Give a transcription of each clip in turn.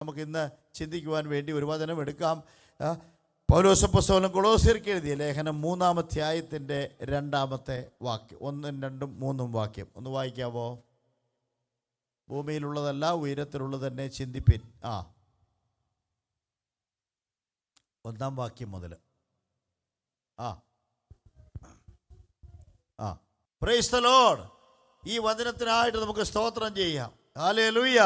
നമുക്കിന്ന് ചിന്തിക്കുവാൻ വേണ്ടി ഒരു വചനം എടുക്കാം. പൗലോസ് അപ്പോസ്തലൻ കൊളോസ്യർക്ക് എഴുതിയ ലേഖനം 3-ാം അധ്യായത്തിൻ്റെ 2-ാമത്തെ വാക്യം, 1, 2, 3 വാക്യം ഒന്ന് വായിക്കാവോ? ഭൂമിയിലുള്ളതല്ല ഉയരത്തിലുള്ളത് തന്നെ ചിന്തിപ്പിൻ. 1-ാം വാക്യം മുതൽ. Praise the Lord. ഈ വചനത്തിനായിട്ട് നമുക്ക് സ്തോത്രം ചെയ്യാം. ഹല്ലേലൂയ.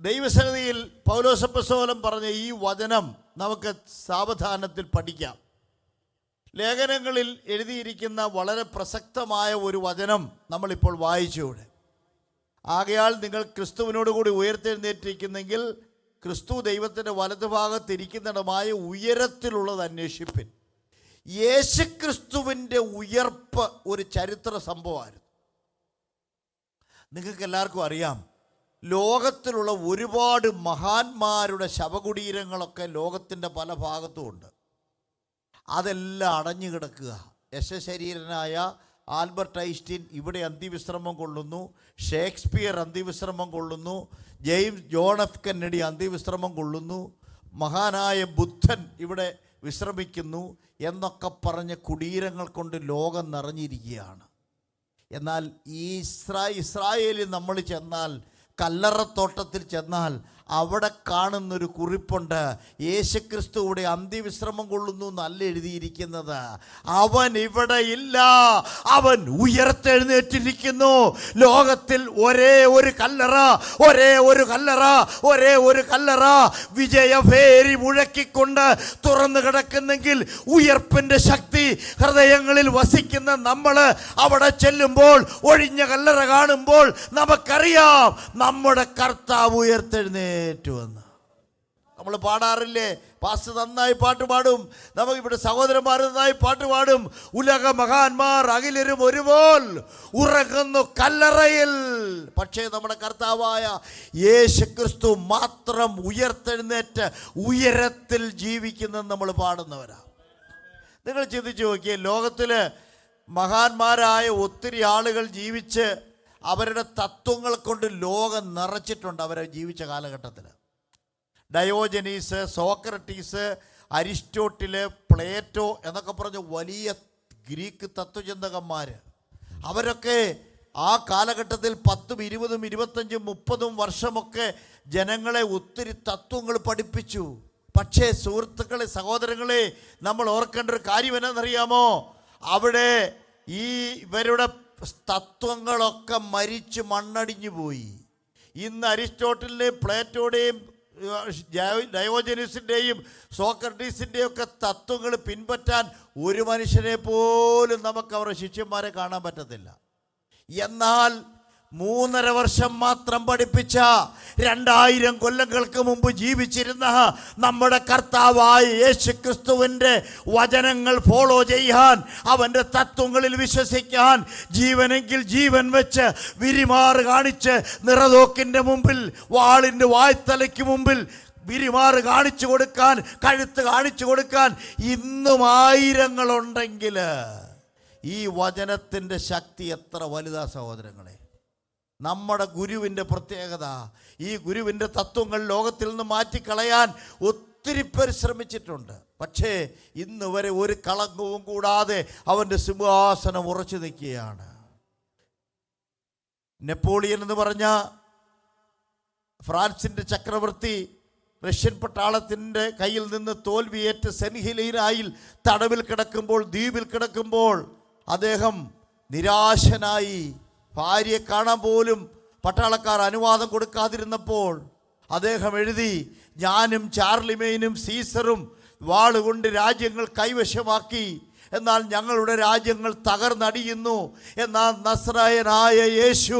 ദൈവസന്നിധിയിൽ പൗലോസ് അപ്പോസ്തലൻ പറഞ്ഞ ഈ വചനം നമുക്ക് സാവധാനത്തിൽ പഠിക്കാം. ലേഖനങ്ങളിൽ എഴുതിയിരിക്കുന്ന വളരെ പ്രസക്തമായ ഒരു വചനം നമ്മളിപ്പോൾ വായിച്ചുകൂടെ. ആകയാൽ നിങ്ങൾ ക്രിസ്തുവിനോടുകൂടി ഉയർത്തെഴുന്നേറ്റിരിക്കുന്നെങ്കിൽ ക്രിസ്തു ദൈവത്തിൻ്റെ വലതുഭാഗത്തിരിക്കുന്നിടമായ ഉയരത്തിലുള്ളത് അന്വേഷിപ്പിൻ. യേശുക്രിസ്തുവിൻ്റെ ഉയർപ്പ് ഒരു ചരിത്ര സംഭവമായിരുന്നു. നിങ്ങൾക്ക് എല്ലാവർക്കും അറിയാം, ലോകത്തിലുള്ള ഒരുപാട് മഹാന്മാരുടെ ശവകുടീരങ്ങളൊക്കെ ലോകത്തിൻ്റെ പല ഭാഗത്തുമുണ്ട്. അതെല്ലാം അടഞ്ഞു കിടക്കുക. യശശരീരനായ ആൽബർട്ട് ഐൻസ്റ്റീൻ ഇവിടെ അന്ത്യവിശ്രമം കൊള്ളുന്നു, ഷേക്സ്പിയർ അന്ത്യവിശ്രമം കൊള്ളുന്നു, ജോൺ എഫ് കെന്നഡി അന്ത്യവിശ്രമം കൊള്ളുന്നു, മഹാനായ ബുദ്ധൻ ഇവിടെ വിശ്രമിക്കുന്നു എന്നൊക്കെ പറഞ്ഞ കുടീരങ്ങൾ കൊണ്ട് ലോകം നിറഞ്ഞിരിക്കുകയാണ്. എന്നാൽ ഈ ഇസ്രായേലിൽ നമ്മൾ ചെന്നാൽ, കല്ലറത്തോട്ടത്തിൽ ചെന്നാൽ അവിടെ കാണുന്നൊരു കുറിപ്പുണ്ട്. യേശുക്രിസ്തു ഇവിടെ അന്ത്യവിശ്രമം കൊള്ളുന്നു എന്നല്ല എഴുതിയിരിക്കുന്നത്. അവൻ ഇവിടെ ഇല്ല, അവൻ ഉയർത്തെഴുന്നേറ്റിരിക്കുന്നു. ലോകത്തിൽ ഒരേ ഒരു കല്ലറ വിജയഭേരി മുഴക്കിക്കൊണ്ട് തുറന്നു കിടക്കുന്നെങ്കിൽ ഉയർപ്പിൻ്റെ ശക്തി ഹൃദയങ്ങളിൽ വസിക്കുന്ന നമ്മൾ അവിടെ ചെല്ലുമ്പോൾ, ഒഴിഞ്ഞ കല്ലറ കാണുമ്പോൾ നമുക്കറിയാം നമ്മുടെ കർത്താവ് ഉയർത്തെഴുന്നേറ്റുവെന്ന്. നമ്മൾ പാടാറില്ലേ? പാസ്റ്റർ നന്നായി പാട്ട് പാടും, നമുക്കിവിടെ സഹോദരന്മാർ നന്നായി പാട്ട് പാടും. ഉലക മഹാന്മാർ അഖിലരും ഒരുപോൽ ഉറങ്ങുന്നു കല്ലറയിൽ. പക്ഷേ നമ്മുടെ കർത്താവായ യേശുക്രിസ്തു മാത്രം ഉയർത്തെഴുന്നേറ്റ് ഉയരത്തിൽ ജീവിക്കുന്നെന്ന് നമ്മൾ പാടുന്നവരാണ്. നിങ്ങൾ ചിന്തിച്ചു നോക്കിയേ, ലോകത്തിൽ മഹാന്മാരായ ഒത്തിരി ആളുകൾ ജീവിച്ച് അവരുടെ തത്വങ്ങൾ കൊണ്ട് ലോകം നിറച്ചിട്ടുണ്ട്. അവരെ ജീവിച്ച കാലഘട്ടത്തിൽ ഡയോജനീസ്, സോക്രട്ടീസ്, അരിസ്റ്റോട്ടില്, പ്ലേറ്റോ എന്നൊക്കെ പറഞ്ഞ വലിയ ഗ്രീക്ക് തത്വചിന്തകന്മാർ, അവരൊക്കെ ആ കാലഘട്ടത്തിൽ 10, 20, 25, 30 വർഷമൊക്കെ ജനങ്ങളെ ഒത്തിരി തത്വങ്ങൾ പഠിപ്പിച്ചു. പക്ഷേ സുഹൃത്തുക്കളെ, സഹോദരങ്ങളെ, നമ്മൾ ഓർക്കേണ്ട ഒരു കാര്യം എന്നറിയാമോ? അവിടെ ഈ ഇവരുടെ തത്വങ്ങളൊക്കെ മരിച്ച് മണ്ണടിഞ്ഞു പോയി. ഇന്ന് അരിസ്റ്റോട്ടലിൻ്റെയും പ്ലേറ്റോയുടെയും ഡയോജനീസിൻ്റെയും സോക്രട്ടീസിൻ്റെയും ഒക്കെ തത്വങ്ങൾ പിൻപറ്റാൻ ഒരു മനുഷ്യനെ പോലും നമുക്ക് അവരുടെ ശിഷ്യന്മാരെ കാണാൻ പറ്റത്തില്ല. എന്നാൽ 3.5 വർഷം മാത്രം പഠിപ്പിച്ച 2000 കൊല്ലങ്ങൾക്ക് മുമ്പ് ജീവിച്ചിരുന്ന നമ്മുടെ കർത്താവായ യേശുക്രിസ്തുവിൻ്റെ വചനങ്ങൾ ഫോളോ ചെയ്യാൻ, അവൻ്റെ തത്വങ്ങളിൽ വിശ്വസിക്കാൻ, ജീവനെങ്കിൽ ജീവൻ വെച്ച് വിരിമാറ് കാണിച്ച് നിറതോക്കിൻ്റെ മുമ്പിൽ, വാളിൻ്റെ വായ്ത്തലയ്ക്ക് മുമ്പിൽ വിരിമാറ് കാണിച്ചു കൊടുക്കാൻ, കഴുത്ത് കാണിച്ചു കൊടുക്കാൻ ഇന്നും ആയിരങ്ങളുണ്ടെങ്കിൽ ഈ വചനത്തിൻ്റെ ശക്തി എത്ര വലുതാ സഹോദരങ്ങളെ. നമ്മുടെ ഗുരുവിൻ്റെ പ്രത്യേകത, ഈ ഗുരുവിൻ്റെ തത്വങ്ങൾ ലോകത്തിൽ നിന്ന് മാറ്റിക്കളയാൻ ഒത്തിരി പരിശ്രമിച്ചിട്ടുണ്ട്. പക്ഷേ ഇന്ന് വരെ ഒരു കളങ്കവും കൂടാതെ അവൻ്റെ സിംഹാസനം ഉറച്ചു നിൽക്കുകയാണ്. നെപ്പോളിയൻ എന്ന് പറഞ്ഞ ഫ്രാൻസിൻ്റെ ചക്രവർത്തി റഷ്യൻ പട്ടാളത്തിൻ്റെ കയ്യിൽ നിന്ന് തോൽവിയേറ്റ് സെൻഹിലൈനായിൽ തടവിൽ കിടക്കുമ്പോൾ, ദ്വീപിൽ കിടക്കുമ്പോൾ, അദ്ദേഹം നിരാശനായി. ഭാര്യയെ കാണാൻ പോലും പട്ടാളക്കാർ അനുവാദം കൊടുക്കാതിരുന്നപ്പോൾ അദ്ദേഹം എഴുതി, ഞാനും ചാർലിമെയിനും സീസറും വാളുകൊണ്ട് രാജ്യങ്ങൾ കൈവശമാക്കി, എന്നാൽ ഞങ്ങളുടെ രാജ്യങ്ങൾ തകർന്നടിയുന്നു. എന്നാൽ നസ്രായനായ യേശു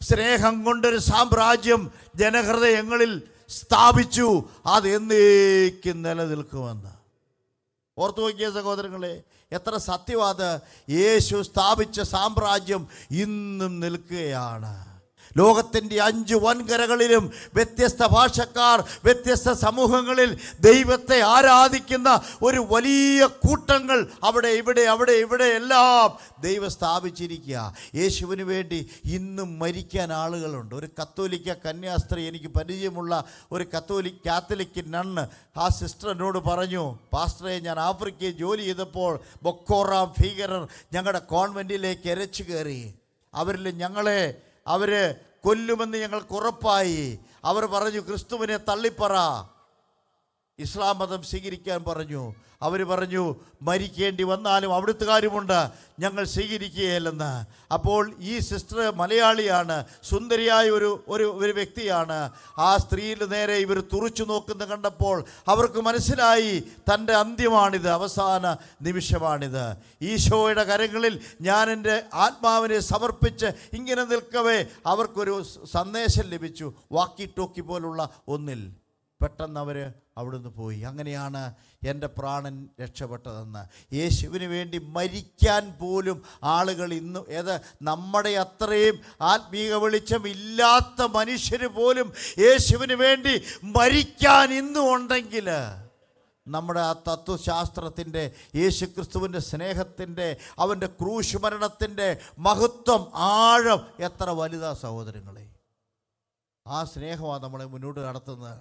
സ്നേഹം കൊണ്ടൊരു സാമ്രാജ്യം ജനഹൃദയങ്ങളിൽ സ്ഥാപിച്ചു, അത് എന്നേക്കും നിലനിൽക്കുമെന്ന്. ഓർത്തു നോക്കിയ സഹോദരങ്ങളെ, എത്ര സത്യവാദ. യേശു സ്ഥാപിച്ച സാമ്രാജ്യം ഇന്നും നിൽക്കുകയാണ്. ലോകത്തിൻ്റെ 5 വൻകരകളിലും വ്യത്യസ്ത ഭാഷക്കാർ, വ്യത്യസ്ത സമൂഹങ്ങളിൽ ദൈവത്തെ ആരാധിക്കുന്ന ഒരു വലിയ കൂട്ടങ്ങൾ അവിടെ ഇവിടെ എല്ലാം ദൈവം സ്ഥാപിച്ചിരിക്കുക. യേശുവിന് വേണ്ടി ഇന്നും മരിക്കാൻ ആളുകളുണ്ട്. ഒരു കത്തോലിക്ക കന്യാസ്ത്രീ, എനിക്ക് പരിചയമുള്ള ഒരു കാത്തലിക് നണ്ണ്, ആ സിസ്റ്റർ എന്നോട് പറഞ്ഞു, പാസ്റ്ററെ, ഞാൻ ആഫ്രിക്കയിൽ ജോലി ചെയ്തപ്പോൾ ബൊക്കോറാം ഭീകരർ ഞങ്ങളുടെ കോൺവെൻറ്റിലേക്ക് എരച്ചു കയറി. അവർ കൊല്ലുമെന്ന് ഞങ്ങൾക്ക് ഉറപ്പായി. അവർ പറഞ്ഞു, ക്രിസ്തുവിനെ തള്ളിപ്പറ, ഇസ്ലാം മതം സ്വീകരിക്കാൻ പറഞ്ഞു. അവർ പറഞ്ഞു, മരിക്കേണ്ടി വന്നാലും അവിടുത്തുകാരുമുണ്ട്, ഞങ്ങൾ സ്വീകരിക്കുകയില്ലെന്ന്. അപ്പോൾ ഈ സിസ്റ്റർ മലയാളിയാണ്, സുന്ദരിയായ ഒരു വ്യക്തിയാണ്. ആ സ്ത്രീയുടെ നേരെ ഇവർ തുറിച്ചു നോക്കുന്ന കണ്ടപ്പോൾ അവർക്ക് മനസ്സിലായി, തൻ്റെ അന്ത്യമാണിത്, അവസാന നിമിഷമാണിത്. ഈശോയുടെ കരങ്ങളിൽ ഞാൻ എൻ്റെ ആത്മാവിനെ സമർപ്പിച്ച് ഇങ്ങനെ നിൽക്കവേ അവർക്കൊരു സന്ദേശം ലഭിച്ചു, വാക്കി ടോക്കി പോലുള്ള ഒന്നിൽ. പെട്ടെന്ന് അവർ അവിടുന്ന് പോയി. അങ്ങനെയാണ് എൻ്റെ പ്രാണൻ രക്ഷപ്പെട്ടതെന്ന്. യേശുവിന് വേണ്ടി മരിക്കാൻ പോലും ആളുകൾ ഇന്ന്, നമ്മുടെ അത്രയും ആത്മീക വെളിച്ചം ഇല്ലാത്ത മനുഷ്യർ പോലും യേശുവിന് വേണ്ടി മരിക്കാൻ ഇന്നും ഉണ്ടെങ്കിൽ, നമ്മുടെ ആ തത്വശാസ്ത്രത്തിൻ്റെ, യേശുക്രിസ്തുവിൻ്റെ സ്നേഹത്തിൻ്റെ, അവൻ്റെ ക്രൂശ് മരണത്തിൻ്റെ മഹത്വം, ആഴം എത്ര വലുതാ സഹോദരങ്ങളെ. ആ സ്നേഹമാണ് നമ്മളെ മുന്നോട്ട് നടത്തുന്നത്.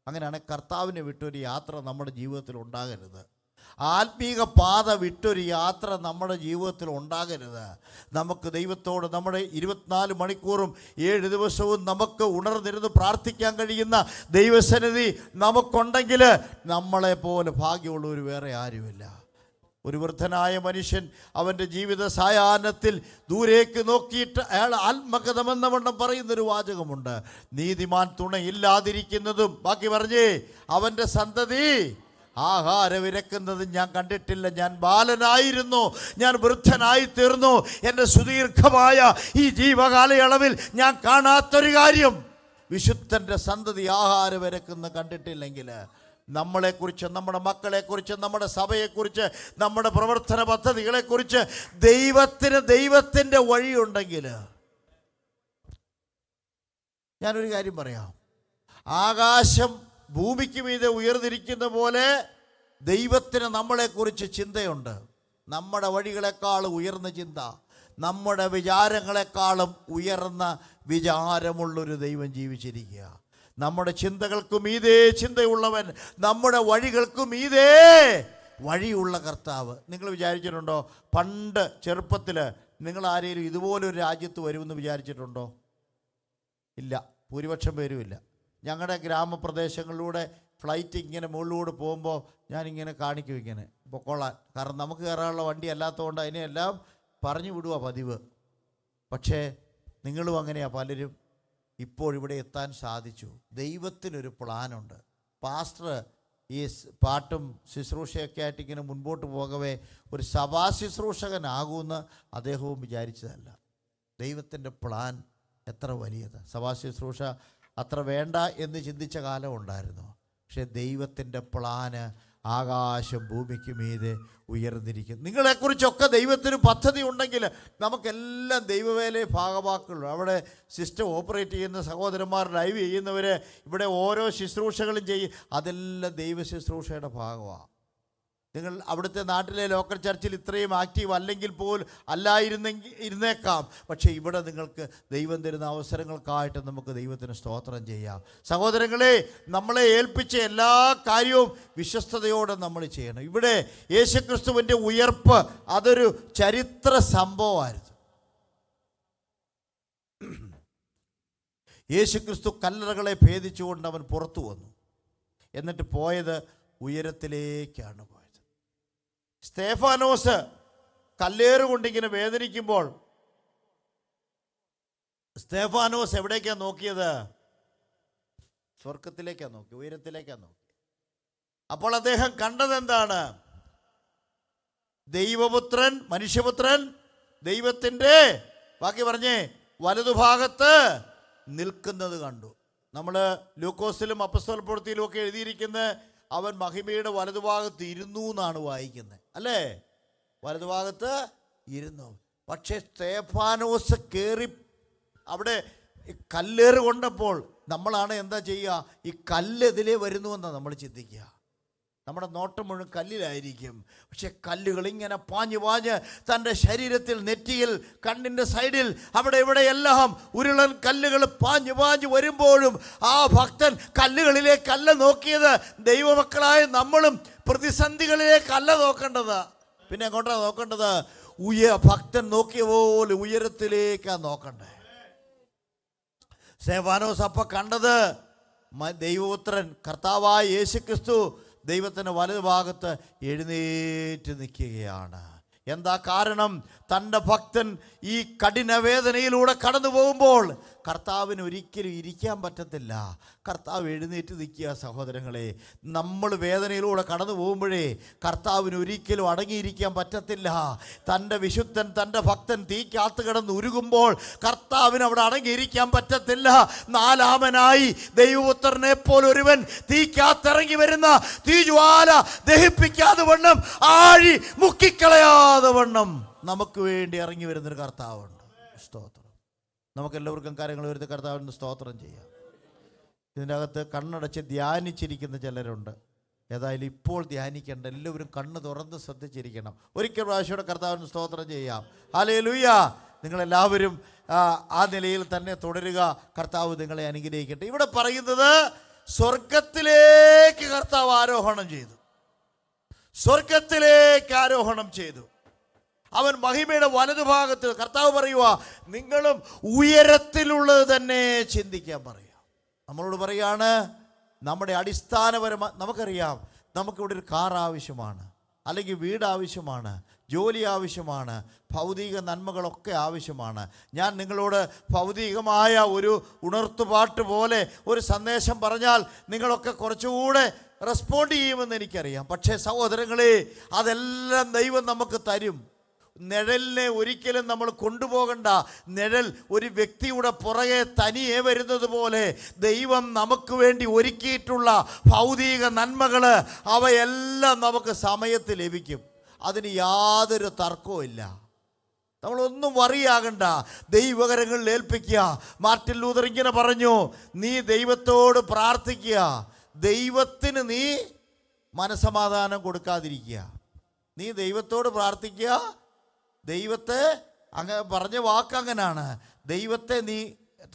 അങ്ങനെയാണ് കർത്താവിനെ വിട്ടൊരു യാത്ര നമ്മുടെ ജീവിതത്തിൽ ഉണ്ടാകരുത്. ആത്മീക പാത വിട്ടൊരു യാത്ര നമ്മുടെ ജീവിതത്തിൽ ഉണ്ടാകരുത്. നമുക്ക് ദൈവത്തോട് നമ്മുടെ 24 മണിക്കൂറും 7 ദിവസവും നമുക്ക് ഉണർന്നിരുന്ന് പ്രാർത്ഥിക്കാൻ കഴിയുന്ന ദൈവസന്നിധി നമുക്കുണ്ടെങ്കിൽ നമ്മളെപ്പോലെ ഭാഗ്യമുള്ളവർ വേറെ ആരുമില്ല. ഒരു വൃദ്ധനായ മനുഷ്യൻ അവൻ്റെ ജീവിത സായാഹ്നത്തിൽ ദൂരേക്ക് നോക്കിയിട്ട് അയാൾ ആത്മകഥമെന്ന വണ്ണം പറയുന്നൊരു വാചകമുണ്ട്, നീതിമാൻ തുണയില്ലാതിരിക്കുന്നതും, ബാക്കി പറഞ്ഞേ, അവൻ്റെ സന്തതി ആഹാരമിരക്കുന്നതും ഞാൻ കണ്ടിട്ടില്ല. ഞാൻ ബാലനായിരുന്നു, ഞാൻ വൃദ്ധനായി തീർന്നു. എൻ്റെ സുദീർഘമായ ഈ ജീവകാലയളവിൽ ഞാൻ കാണാത്തൊരു കാര്യം, വിശുദ്ധൻ്റെ സന്തതി ആഹാരമിരക്കുന്ന കണ്ടിട്ടില്ലെങ്കിൽ, നമ്മളെക്കുറിച്ച്, നമ്മുടെ മക്കളെക്കുറിച്ച്, നമ്മുടെ സഭയെക്കുറിച്ച്, നമ്മുടെ പ്രവർത്തന പദ്ധതികളെക്കുറിച്ച് ദൈവത്തിൻ്റെ വഴിയുണ്ടെങ്കിൽ, ഞാനൊരു കാര്യം പറയാം, ആകാശം ഭൂമിക്ക് മീതെ ഉയർന്നിരിക്കുന്ന പോലെ ദൈവത്തിന് നമ്മളെക്കുറിച്ച് ചിന്തയുണ്ട്. നമ്മുടെ വഴികളെക്കാൾ ഉയർന്ന ചിന്ത, നമ്മുടെ വിചാരങ്ങളെക്കാളും ഉയർന്ന വിചാരമുള്ളൊരു ദൈവം ജീവിച്ചിരിക്കുക. നമ്മുടെ ചിന്തകൾക്കും മീതേ ചിന്തയുള്ളവൻ, നമ്മുടെ വഴികൾക്കും മീതേ വഴിയുള്ള കർത്താവ്. നിങ്ങൾ വിചാരിച്ചിട്ടുണ്ടോ, പണ്ട് ചെറുപ്പത്തിൽ നിങ്ങൾ ആരെങ്കിലും ഇതുപോലൊരു രാജ്യത്ത് വരുമെന്ന് വിചാരിച്ചിട്ടുണ്ടോ? ഇല്ല, ഭൂരിപക്ഷം പേരും ഇല്ല. ഞങ്ങളുടെ ഗ്രാമപ്രദേശങ്ങളിലൂടെ ഫ്ലൈറ്റ് ഇങ്ങനെ മുകളിലൂടെ പോകുമ്പോൾ ഞാനിങ്ങനെ കാണിക്കും, ഇങ്ങനെ പൊക്കോളാൻ. കാരണം നമുക്ക് കയറാനുള്ള വണ്ടി അല്ലാത്തതുകൊണ്ട് അതിനെല്ലാം പറഞ്ഞു വിടുക പതിവ്. പക്ഷേ നിങ്ങളും അങ്ങനെയാണ് പലരും ഇപ്പോഴിവിടെ എത്താൻ സാധിച്ചു. ദൈവത്തിനൊരു പ്ലാനുണ്ട്. പാസ്റ്റർ ഈ പാട്ടും ശുശ്രൂഷയൊക്കെ ആയിട്ട് ഇങ്ങനെ മുൻപോട്ട് പോകവേ ഒരു സഭാ ശുശ്രൂഷകനാകുമെന്ന് അദ്ദേഹവും വിചാരിച്ചതല്ല. ദൈവത്തിൻ്റെ പ്ലാൻ എത്ര വലിയത്. സഭാ ശുശ്രൂഷ അത്ര വേണ്ട എന്ന് ചിന്തിച്ച കാലം ഉണ്ടായിരുന്നു. പക്ഷേ ദൈവത്തിൻ്റെ പ്ലാന് ആകാശം ഭൂമിക്ക് മീതെ ഉയർന്നിരിക്കും. നിങ്ങളെക്കുറിച്ചൊക്കെ ദൈവത്തിന് പദ്ധതി ഉണ്ടെങ്കിൽ നമുക്കെല്ലാം ദൈവവേലയെ ഭാഗമാക്കുള്ളൂ. അവിടെ സിസ്റ്റം ഓപ്പറേറ്റ് ചെയ്യുന്ന സഹോദരന്മാർ, ലൈവ് ചെയ്യുന്നവർ, ഇവിടെ ഓരോ ശുശ്രൂഷകളും ചെയ്യും, അതെല്ലാം ദൈവ ശുശ്രൂഷയുടെ ഭാഗമാണ്. നിങ്ങൾ അവിടുത്തെ നാട്ടിലെ ലോക്കൽ ചർച്ചിൽ ഇത്രയും ആക്റ്റീവ് അല്ലെങ്കിൽ പോലും ഇരുന്നേക്കാം. പക്ഷേ ഇവിടെ നിങ്ങൾക്ക് ദൈവം തരുന്ന അവസരങ്ങൾക്കായിട്ട് നമുക്ക് ദൈവത്തിന് സ്തോത്രം ചെയ്യാം. സഹോദരങ്ങളെ, നമ്മളെ ഏൽപ്പിച്ച എല്ലാ കാര്യവും വിശ്വസ്തയോടെ നമ്മൾ ചെയ്യണം. ഇവിടെ യേശുക്രിസ്തുവിൻ്റെ ഉയർപ്പ് അതൊരു ചരിത്ര സംഭവമായിരുന്നു. യേശുക്രിസ്തു കല്ലറകളെ ഭേദിച്ചുകൊണ്ട് അവൻ പുറത്തു വന്നു. എന്നിട്ട് പോയത് ഉയരത്തിലേക്കാണ് പോയത്. സ്തേഫാനോസ് കല്ലേറുകൊണ്ടിങ്ങനെ വേദനിക്കുമ്പോൾ സ്തേഫാനോസ് എവിടേക്കാണ് നോക്കിയത്? സ്വർഗത്തിലേക്കാണ് നോക്കി, ഉയരത്തിലേക്കാണ് നോക്കി. അപ്പോൾ അദ്ദേഹം കണ്ടതെന്താണ്? ദൈവപുത്രൻ, മനുഷ്യപുത്രൻ ദൈവത്തിൻ്റെ, ബാക്കി പറഞ്ഞേ, വലതുഭാഗത്ത് നിൽക്കുന്നത് കണ്ടു. നമ്മൾ ലൂക്കോസിലും അപ്പോസ്തല പ്രവൃത്തിയിലും ഒക്കെ എഴുതിയിരിക്കുന്ന അവൻ മഹിമയുടെ വലതുഭാഗത്ത് ഇരുന്നു എന്നാണ് വായിക്കുന്നത്, അല്ലേ? വലതുഭാഗത്ത് ഇരുന്നു. പക്ഷേ സ്തേഫാനോസ് കയറി അവിടെ കല്ലേറ് കൊണ്ടപ്പോൾ നമ്മളാണ് എന്താ ചെയ്യുക? ഈ കല്ല് ഇതിലേ വരുന്നുവെന്നാണ് നമ്മൾ ചിന്തിക്കുക. നമ്മുടെ നോട്ടം മുഴുവൻ കല്ലിലായിരിക്കും. പക്ഷെ കല്ലുകൾ ഇങ്ങനെ പാഞ്ഞ് പാഞ്ഞ് തൻ്റെ ശരീരത്തിൽ, നെറ്റിയിൽ, കണ്ണിൻ്റെ സൈഡിൽ, അവിടെ ഇവിടെയെല്ലാം ഉരുളൻ കല്ലുകൾ പാഞ്ഞു പാഞ്ഞു വരുമ്പോഴും ആ ഭക്തൻ കല്ലുകളിലേക്കല്ല നോക്കിയത്. ദൈവമക്കളായ നമ്മളും പ്രതിസന്ധികളിലേക്കല്ല നോക്കേണ്ടത്. പിന്നെ എങ്ങോട്ടാണ് നോക്കേണ്ടത്? ഭക്തൻ നോക്കിയ പോലെ ഉയരത്തിലേക്കാണ് നോക്കണ്ടേ. സ്തേഫാനോസ് അപ്പം കണ്ടത് ദൈവപുത്രൻ കർത്താവായ യേശുക്രിസ്തു ദൈവത്തിൻ്റെ വലതുഭാഗത്ത് എഴുന്നേറ്റ് നിൽക്കുകയാണ്. എന്താ കാരണം? തൻ്റെ ഭക്തൻ ഈ കഠിനവേദനയിലൂടെ കടന്നു പോകുമ്പോൾ കർത്താവിന് ഒരിക്കലും ഇരിക്കാൻ പറ്റത്തില്ല. കർത്താവ് എഴുന്നേറ്റ് നിൽക്കുക. സഹോദരങ്ങളെ, നമ്മൾ വേദനയിലൂടെ കടന്നു പോകുമ്പോഴേ കർത്താവിന് ഒരിക്കലും അടങ്ങിയിരിക്കാൻ പറ്റത്തില്ല. തൻ്റെ വിശുദ്ധൻ, തൻ്റെ ഭക്തൻ തീക്കകത്ത് കിടന്ന് ഉരുകുമ്പോൾ കർത്താവിന് അവിടെ അടങ്ങിയിരിക്കാൻ പറ്റത്തില്ല. നാലാമനായി ദൈവപുത്രനെ പോലൊരുവൻ തീക്കകത്തിറങ്ങി വരുന്ന തീജ്വാല ദഹിപ്പിക്കാതെ വണ്ണം, ആഴി മുക്കിക്കളയാതെ വണ്ണം നമുക്ക് വേണ്ടി ഇറങ്ങി വരുന്നൊരു കർത്താവുണ്ട്. സ്തോത്രം. നമുക്കെല്ലാവർക്കും കാര്യങ്ങൾ വരുന്ന കർത്താവിന് സ്തോത്രം ചെയ്യാം. ഇതിൻ്റെ അകത്ത് കണ്ണടച്ച് ധ്യാനിച്ചിരിക്കുന്ന ചിലരുണ്ട്. ഏതായാലും ഇപ്പോൾ ധ്യാനിക്കേണ്ട, എല്ലാവരും കണ്ണ് തുറന്ന് ശ്രദ്ധിച്ചിരിക്കണം. ഒരിക്കൽ പ്രാവശ്യത്തോടെ കർത്താവിന് സ്തോത്രം ചെയ്യാം. ഹല്ലേലൂയ. നിങ്ങളെല്ലാവരും ആ നിലയിൽ തന്നെ തുടരുക. കർത്താവ് നിങ്ങളെ അനുഗ്രഹിക്കട്ടെ. ഇവിടെ പറയുന്നത് സ്വർഗത്തിലേക്ക് കർത്താവ് ആരോഹണം ചെയ്തു. സ്വർഗത്തിലേക്ക് ആരോഹണം ചെയ്തു. അവൻ മഹിമയുടെ വലതുഭാഗത്ത്. കർത്താവ് പറയുക, നിങ്ങളും ഉയരത്തിലുള്ളത് തന്നെ ചിന്തിക്കാൻ പറയുക. നമ്മളോട് പറയാണ്, നമ്മുടെ അടിസ്ഥാനപരമായി നമുക്കറിയാം, നമുക്കിവിടെ ഒരു കാർ ആവശ്യമാണ്, അല്ലെങ്കിൽ വീട് ആവശ്യമാണ്, ജോലി ആവശ്യമാണ്, ഭൗതിക നന്മകളൊക്കെ ആവശ്യമാണ്. ഞാൻ നിങ്ങളോട് ഭൗതികമായ ഒരു ഉണർത്തുപാട്ട് പോലെ ഒരു സന്ദേശം പറഞ്ഞാൽ നിങ്ങളൊക്കെ കുറച്ചുകൂടെ റെസ്പോണ്ട് ചെയ്യുമെന്ന് എനിക്കറിയാം. പക്ഷേ സഹോദരങ്ങളെ, അതെല്ലാം ദൈവം നമുക്ക് തരും. നിഴലിനെ ഒരിക്കലും നമ്മൾ കൊണ്ടുപോകണ്ട. നിഴൽ ഒരു വ്യക്തിയുടെ പുറകെ തനിയെ വരുന്നത് പോലെ ദൈവം നമുക്ക് വേണ്ടി ഒരുക്കിയിട്ടുള്ള ഭൗതിക നന്മകൾ അവയെല്ലാം നമുക്ക് സമയത്ത് ലഭിക്കും. അതിന് യാതൊരു തർക്കവും ഇല്ല. നമ്മളൊന്നും വറിയാകണ്ട, ദൈവകരങ്ങളിൽ ഏൽപ്പിക്കുക. മാർട്ടിൻ ലൂതർ ഇങ്ങനെ പറഞ്ഞു, നീ ദൈവത്തോട് പ്രാർത്ഥിക്കുക, ദൈവത്തിന് നീ മനസമാധാനം കൊടുക്കാതിരിക്കുക. നീ ദൈവത്തോട് പ്രാർത്ഥിക്കുക, ദൈവത്തെ പറഞ്ഞ വാക്ക് അങ്ങനാണ്, ദൈവത്തെ നീ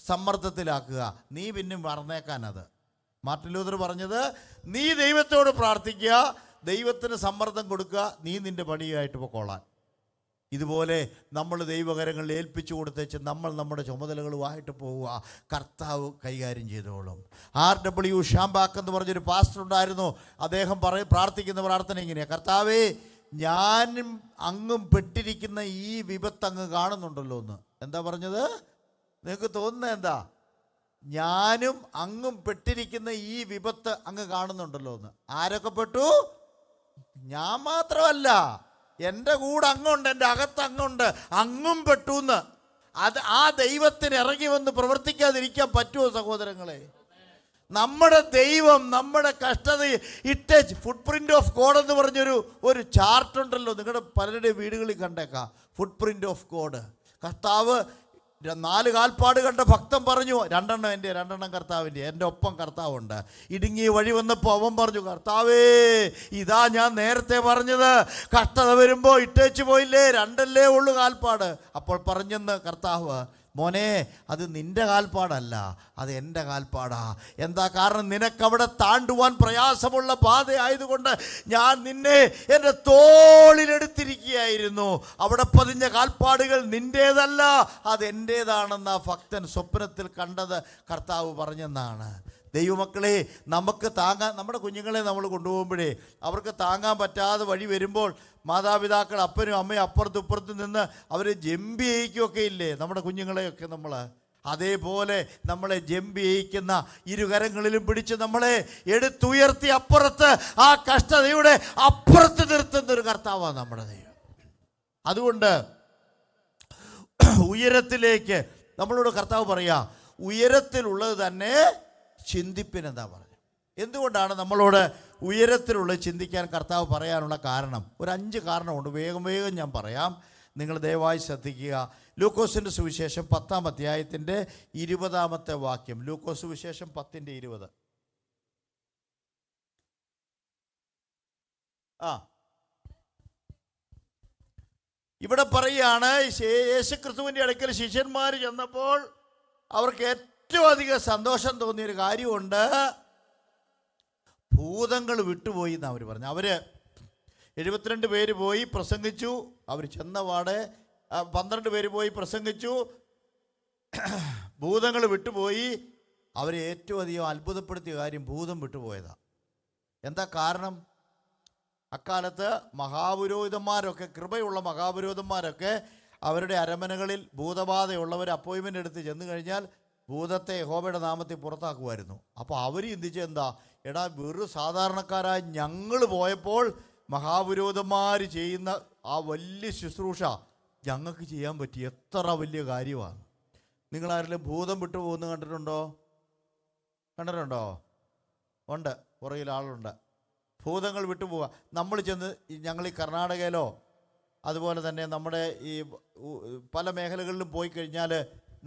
സമ്മർദ്ദത്തിലാക്കുക, നീ പിന്നെ മറന്നേക്കാനത്. മാർട്ടിൻ ലൂതർ പറഞ്ഞത്, നീ ദൈവത്തോട് പ്രാർത്ഥിക്കുക, ദൈവത്തിന് സമ്മർദ്ദം കൊടുക്കുക, നീ നിൻ്റെ പണിയായിട്ട് പൊക്കോളാൻ. ഇതുപോലെ നമ്മൾ ദൈവകരങ്ങളിൽ ഏൽപ്പിച്ചു കൊടുത്തേച്ച് നമ്മൾ നമ്മുടെ ചുമതലകളുമായിട്ട് പോവുക. കർത്താവ് കൈകാര്യം ചെയ്തോളും. RW ഷാംബാക്ക് എന്ന് പറഞ്ഞൊരു പാസ്റ്റർ ഉണ്ടായിരുന്നു. അദ്ദേഹം പ്രാർത്ഥിക്കുന്ന പ്രാർത്ഥന ഇങ്ങനെയാണ്, കർത്താവേ, ഞാനും അങ്ങും പെട്ടിരിക്കുന്ന ഈ വിപത്ത് അങ്ങ് കാണുന്നുണ്ടല്ലോ എന്ന്. എന്താ പറഞ്ഞത്? നിങ്ങൾക്ക് തോന്നുന്നത് എന്താ? ഞാനും അങ്ങും പെട്ടിരിക്കുന്ന ഈ വിപത്ത് അങ്ങ് കാണുന്നുണ്ടല്ലോ എന്ന്. ആരൊക്കെ പെട്ടു? ഞാൻ മാത്രമല്ല, എൻ്റെ കൂടെ അങ്ങുണ്ട്, എൻ്റെ അകത്ത് അങ്ങുണ്ട്, അങ്ങും പെട്ടു എന്ന്. ആ ദൈവത്തിന് ഇറങ്ങി വന്ന് പ്രവർത്തിക്കാതിരിക്കാൻ പറ്റുമോ സഹോദരങ്ങളെ? നമ്മുടെ ദൈവം നമ്മുടെ കഷ്ടത ഇട്ട് ഫുട് പ്രിൻ്റ് ഓഫ് ഗോഡ് എന്ന് പറഞ്ഞൊരു ചാർട്ടുണ്ടല്ലോ, നിങ്ങളുടെ പലരുടെയും വീടുകളിൽ കണ്ടേക്കാം. ഫുട് പ്രിൻ്റ് ഓഫ് ഗോഡ്. കർത്താവ് 4 കാൽപ്പാട് കണ്ട ഭക്തൻ പറഞ്ഞു, 2 എൻ്റെ, 2 കർത്താവിൻ്റെ, എൻ്റെ ഒപ്പം കർത്താവുണ്ട്. ഇടുങ്ങിയ വഴി വന്നപ്പോൾ അവൻ പറഞ്ഞു, കർത്താവേ, ഇതാ ഞാൻ നേരത്തെ പറഞ്ഞത്, കഷ്ടത വരുമ്പോൾ ഇട്ടേച്ചു പോയില്ലേ, 2 ഉള്ളു കാൽപ്പാട്. അപ്പോൾ പറഞ്ഞെന്ന് കർത്താവ്, മോനെ, അത് നിൻ്റെ കാൽപ്പാടല്ല, അത് എൻ്റെ കാൽപ്പാടാ. എന്താ കാരണം? നിനക്കവിടെ താണ്ടുവാൻ പ്രയാസമുള്ള പാതയായതുകൊണ്ട് ഞാൻ നിന്നെ എൻ്റെ തോളിലെടുത്തിരിക്കുകയായിരുന്നു. അവിടെ പതിഞ്ഞ കാൽപ്പാടുകൾ നിൻ്റേതല്ല, അത് എൻ്റേതാണെന്ന ഭക്തൻ സ്വപ്നത്തിൽ കണ്ടത് കർത്താവ് പറഞ്ഞെന്നാണ്. ദൈവമക്കളെ, നമുക്ക് താങ്ങാൻ, നമ്മുടെ കുഞ്ഞുങ്ങളെ നമ്മൾ കൊണ്ടുപോകുമ്പോഴേ അവർക്ക് താങ്ങാൻ പറ്റാതെ വഴി വരുമ്പോൾ മാതാപിതാക്കൾ, അപ്പനും അമ്മയും അപ്പുറത്തും ഇപ്പുറത്തും നിന്ന് അവർ ജമ്പ് ചെയ്യിക്കുകയൊക്കെ ഇല്ലേ നമ്മുടെ കുഞ്ഞുങ്ങളെയൊക്കെ നമ്മൾ? അതേപോലെ നമ്മളെ ജമ്പ് ചെയ്യിക്കുന്ന ഇരുകരങ്ങളിലും പിടിച്ച് നമ്മളെ എടുത്തുയർത്തി അപ്പുറത്ത്, ആ കഷ്ടതയുടെ അപ്പുറത്ത് നിർത്തുന്നൊരു കർത്താവാണ് നമ്മുടെ ദൈവം. അതുകൊണ്ട് ഉയരത്തിലേക്ക് നമ്മളോട് കർത്താവ് പറയാ, ഉയരത്തിലുള്ളത് തന്നെ ചിന്തിപ്പിനെന്താ പറഞ്ഞു. എന്തുകൊണ്ടാണ് നമ്മളോട് ഉയരത്തിലുള്ള ചിന്തിക്കാൻ കർത്താവ് പറയാനുള്ള കാരണം? ഒരു 5 കാരണമുണ്ട്. വേഗം ഞാൻ പറയാം. നിങ്ങൾ ദയവായി ശ്രദ്ധിക്കുക. ലൂക്കോസിൻ്റെ സുവിശേഷം 10-ാം അധ്യായത്തിൻ്റെ 20-ാമത്തെ വാക്യം. ലൂക്കോസ് സുവിശേഷം 10:20. ഇവിടെ പറയുകയാണ്, യേശുക്രിസ്തുവിൻ്റെ അടുക്കൽ ശിഷ്യന്മാർ ചെന്നപ്പോൾ അവർക്ക് ഏറ്റവും അധികം സന്തോഷം തോന്നിയൊരു കാര്യമുണ്ട്. ഭൂതങ്ങൾ വിട്ടുപോയി എന്ന് അവർ പറഞ്ഞു. അവർ 72 പേര് പോയി പ്രസംഗിച്ചു. അവർ ചെന്നപാടെ 12 പേര് പോയി പ്രസംഗിച്ചു. ഭൂതങ്ങൾ വിട്ടുപോയി. അവരെ ഏറ്റവും അധികം അത്ഭുതപ്പെടുത്തിയ കാര്യം ഭൂതം വിട്ടുപോയതാണ്. എന്താ കാരണം? അക്കാലത്ത് മഹാപുരോഹിതന്മാരൊക്കെ, കൃപയുള്ള മഹാപുരോഹിതന്മാരൊക്കെ അവരുടെ അരമനകളിൽ ഭൂതബാധയുള്ളവർ അപ്പോയിൻമെൻ്റ് എടുത്ത് ചെന്ന് കഴിഞ്ഞാൽ ഭൂതത്തെ യഹോവയുടെ നാമത്തിൽ പുറത്താക്കുമായിരുന്നു. അപ്പോൾ അവർ ചിന്തിച്ച് എന്താ, എടാ വെറും സാധാരണക്കാരായ ഞങ്ങൾ പോയപ്പോൾ മഹാപുരോഹിതന്മാർ ചെയ്യുന്ന ആ വലിയ ശുശ്രൂഷ ഞങ്ങൾക്ക് ചെയ്യാൻ പറ്റി, എത്ര വലിയ കാര്യമാണ്. നിങ്ങളാരെങ്കിലും ഭൂതം വിട്ടു പോകുന്ന കണ്ടിട്ടുണ്ടോ? ഉണ്ട്, പുറകിൽ ആളുണ്ട്. ഭൂതങ്ങൾ വിട്ടുപോവുക. നമ്മൾ ചെന്ന് ഞങ്ങൾ ഈ കർണാടകയിലോ അതുപോലെ തന്നെ നമ്മുടെ ഈ പല മേഖലകളിലും പോയി കഴിഞ്ഞാൽ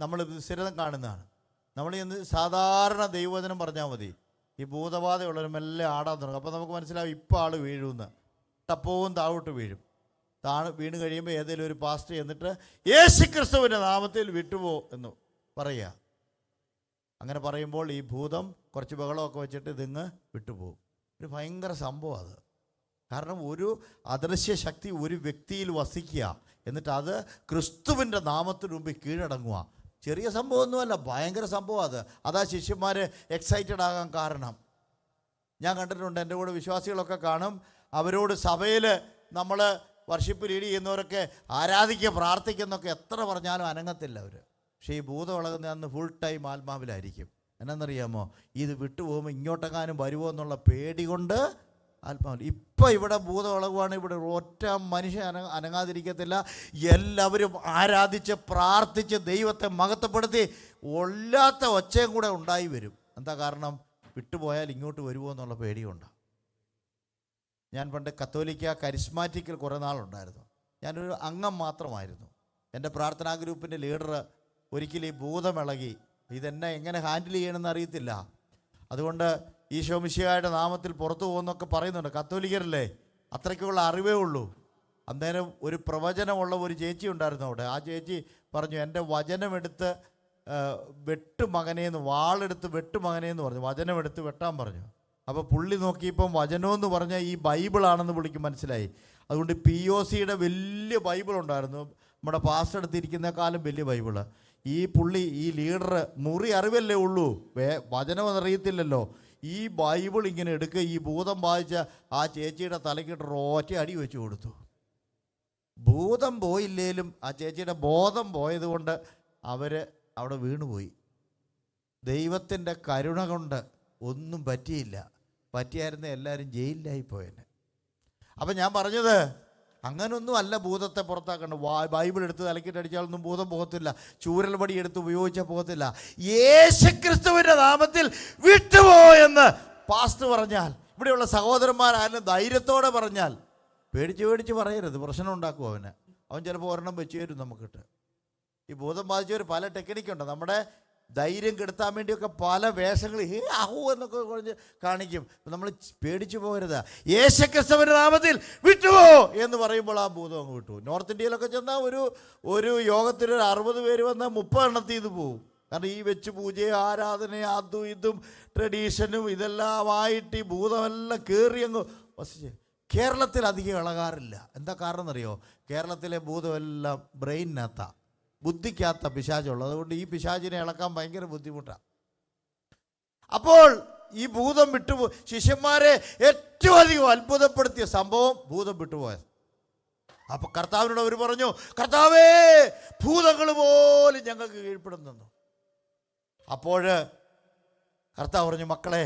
നമ്മൾ സ്ഥിരം കാണുന്നതാണ്. നമ്മൾ ചെന്ന് സാധാരണ ദൈവവചനം പറഞ്ഞാൽ മതി, ഈ ഭൂതബാധയുള്ളവർ മെല്ലെ ആടാൻ തുടങ്ങും. അപ്പോൾ നമുക്ക് മനസ്സിലാവും ഇപ്പോൾ ആൾ വീഴുമെന്ന്. ടപ്പവും താഴോട്ട് വീഴും. വീണ് കഴിയുമ്പോൾ ഏതെങ്കിലും ഒരു പാസ്റ്റർ എന്നിട്ട് യേശുക്രിസ്തുവിൻ്റെ നാമത്തിൽ വിട്ടുപോ എന്ന് പറയുക. അങ്ങനെ പറയുമ്പോൾ ഈ ഭൂതം കുറച്ച് ബഹളമൊക്കെ വെച്ചിട്ട് ഇതിങ്ങ് വിട്ടുപോകും. ഒരു ഭയങ്കര സംഭവം അത്. കാരണം ഒരു അദൃശ്യ ശക്തി ഒരു വ്യക്തിയിൽ വസിക്കുക, എന്നിട്ട് അത് ക്രിസ്തുവിൻ്റെ നാമത്തിന് മുമ്പിൽ കീഴടങ്ങുക. ചെറിയ സംഭവമൊന്നുമല്ല, ഭയങ്കര സംഭവം അത്. അതാ ശിഷ്യന്മാർ എക്സൈറ്റഡ് ആകാൻ കാരണം. ഞാൻ കണ്ടിട്ടുണ്ട്, എൻ്റെ കൂടെ വിശ്വാസികളൊക്കെ കാണും. അവരോട് സഭയിൽ നമ്മൾ വർഷിപ്പ് ലീഡ് ചെയ്യുന്നവരൊക്കെ ആരാധിക്കുക പ്രാർത്ഥിക്കുന്നൊക്കെ എത്ര പറഞ്ഞാലും അനങ്ങത്തില്ല അവർ. പക്ഷേ ഈ ഭൂതം ഇളകുന്ന അന്ന് ഫുൾ ടൈം ആത്മാവിലായിരിക്കും. എന്നാന്നറിയാമോ? ഇത് വിട്ടുപോകുമ്പോൾ ഇങ്ങോട്ടെങ്ങാനും വരുമോ എന്നുള്ള പേടി കൊണ്ട് ആത്മാവിൽ. ഇപ്പം ഇവിടെ ഭൂതം ഇളകുവാണ്, ഇവിടെ ഒറ്റ മനുഷ്യൻ അനങ്ങാതിരിക്കത്തില്ല. എല്ലാവരും ആരാധിച്ച് പ്രാർത്ഥിച്ച് ദൈവത്തെ മഹത്വപ്പെടുത്തി ഒല്ലാത്ത ഒച്ചയും കൂടെ ഉണ്ടായി വരും. എന്താ കാരണം? വിട്ടുപോയാൽ ഇങ്ങോട്ട് വരുമോ എന്നുള്ള പേടിയുണ്ട്. ഞാൻ പണ്ട് കത്തോലിക്ക കരിസ്മാറ്റിക്കിൽ കുറേ നാളുണ്ടായിരുന്നു. ഞാനൊരു അംഗം മാത്രമായിരുന്നു. എൻ്റെ പ്രാർത്ഥനാ ഗ്രൂപ്പിൻ്റെ ലീഡർ ഒരിക്കലും ഈ ഭൂതമിളകി ഇതെന്നെ എങ്ങനെ ഹാൻഡിൽ ചെയ്യണമെന്ന് അറിയത്തില്ല. അതുകൊണ്ട് ഈശോ മിശിഹായുടെ നാമത്തിൽ പുറത്തു പോകുന്നൊക്കെ പറയുന്നുണ്ട്. കത്തോലിക്കരല്ലേ, അത്രയ്ക്കുള്ള അറിവേ ഉള്ളൂ. അന്നേരം ഒരു പ്രവചനമുള്ള ഒരു ചേച്ചി ഉണ്ടായിരുന്നു അവിടെ. ആ ചേച്ചി പറഞ്ഞു, എൻ്റെ വചനമെടുത്ത് വെട്ടുമകനേന്ന്, വാളെടുത്ത് വെട്ടുമകനേന്ന് പറഞ്ഞു, വചനമെടുത്ത് വെട്ടാൻ പറഞ്ഞു. അപ്പോൾ പുള്ളി നോക്കിയപ്പം വചനമെന്ന് പറഞ്ഞാൽ ഈ ബൈബിളാണെന്ന് പുള്ളിക്ക് മനസ്സിലായി. അതുകൊണ്ട് POCയുടെ വലിയ ബൈബിളുണ്ടായിരുന്നു, നമ്മുടെ പാസ്റ്റർ എടുത്തിരിക്കുന്നേക്കാളും വലിയ ബൈബിള്. ഈ പുള്ളി, ഈ ലീഡർ മുറി അറിവല്ലേ ഉള്ളൂ, വചനം അറിയത്തില്ലല്ലോ. ഈ ബൈബിൾ ഇങ്ങനെ എടുക്കുക, ഈ ഭൂതം വായിച്ച ആ ചേച്ചിയുടെ തലക്കിട്ട് ഒറ്റ അടി വെച്ച് കൊടുത്തു. ഭൂതം പോയില്ലേലും ആ ചേച്ചിയുടെ ബോധം പോയതുകൊണ്ട് അവർ അവിടെ വീണുപോയി. ദൈവത്തിൻ്റെ കരുണ കൊണ്ട് ഒന്നും പറ്റിയില്ല. പറ്റിയായിരുന്ന എല്ലാവരും ജയിലിലായി പോയേനെ. അപ്പം ഞാൻ പറഞ്ഞത്, അങ്ങനൊന്നും അല്ല ഭൂതത്തെ പുറത്താക്കേണ്ട. ബൈബിൾ എടുത്ത് തലക്കിട്ടടിച്ചാലൊന്നും ഭൂതം പോകത്തില്ല. ചൂരൽ വടി എടുത്ത് ഉപയോഗിച്ചാൽ പോകത്തില്ല. യേശുക്രിസ്തുവിൻ്റെ നാമത്തിൽ വിട്ടുപോയെന്ന് പാസ്റ്റർ പറഞ്ഞാൽ, ഇവിടെയുള്ള സഹോദരന്മാരായാലും ധൈര്യത്തോടെ പറഞ്ഞാൽ, പേടിച്ച് പറയരുത്, പ്രശ്നം ഉണ്ടാക്കും അവന്. അവൻ ചിലപ്പോൾ ഒരെണ്ണം വെച്ച് തരും നമുക്കിട്ട്. ഈ ഭൂതം ബാധിച്ചവർ പല ടെക്നിക്കുണ്ട്. നമ്മുടെ ധൈര്യം കെടുത്താൻ വേണ്ടിയൊക്കെ പല വേഷങ്ങൾ ആഹു എന്നൊക്കെ പറഞ്ഞ് കാണിക്കും. നമ്മൾ പേടിച്ചു പോകരുത്. യേശുക്രിസ്തുവിൻ്റെ നാമത്തിൽ വിട്ടുപോ എന്ന് പറയുമ്പോൾ ആ ഭൂതം അങ്ങ് വിട്ടു. നോർത്ത് ഇന്ത്യയിലൊക്കെ ചെന്നാൽ ഒരു യോഗത്തിൽ 60 പേര് വന്നാൽ 30 എണ്ണത്തിൽ ഇത് പോവും. കാരണം ഈ വെച്ച് പൂജയും ആരാധനയും അതും ഇതും ട്രഡീഷനും ഇതെല്ലാമായിട്ട് ഈ ഭൂതമെല്ലാം കയറി അങ്ങ് വസിച്ച്. കേരളത്തിൽ അധികം ഇളകാറില്ല. എന്താ കാരണം എന്നറിയോ? കേരളത്തിലെ ഭൂതമെല്ലാം ബ്രെയിനകത്താണ്, ബുദ്ധിക്കകത്ത പിശാചുള്ളത്. അതുകൊണ്ട് ഈ പിശാചിനെ ഇളക്കാൻ ഭയങ്കര ബുദ്ധിമുട്ടാണ്. അപ്പോൾ ഈ ഭൂതം വിട്ടുപോ ശിഷ്യന്മാരെ ഏറ്റവും അധികം അത്ഭുതപ്പെടുത്തിയ സംഭവം ഭൂതം വിട്ടുപോയത്. അപ്പോൾ കർത്താവിനോട് അവർ പറഞ്ഞു, കർത്താവേ, ഭൂതങ്ങൾ പോലും ഞങ്ങൾക്ക് കീഴ്പ്പെടുന്നു. അപ്പോൾ കർത്താവ് പറഞ്ഞു, മക്കളെ,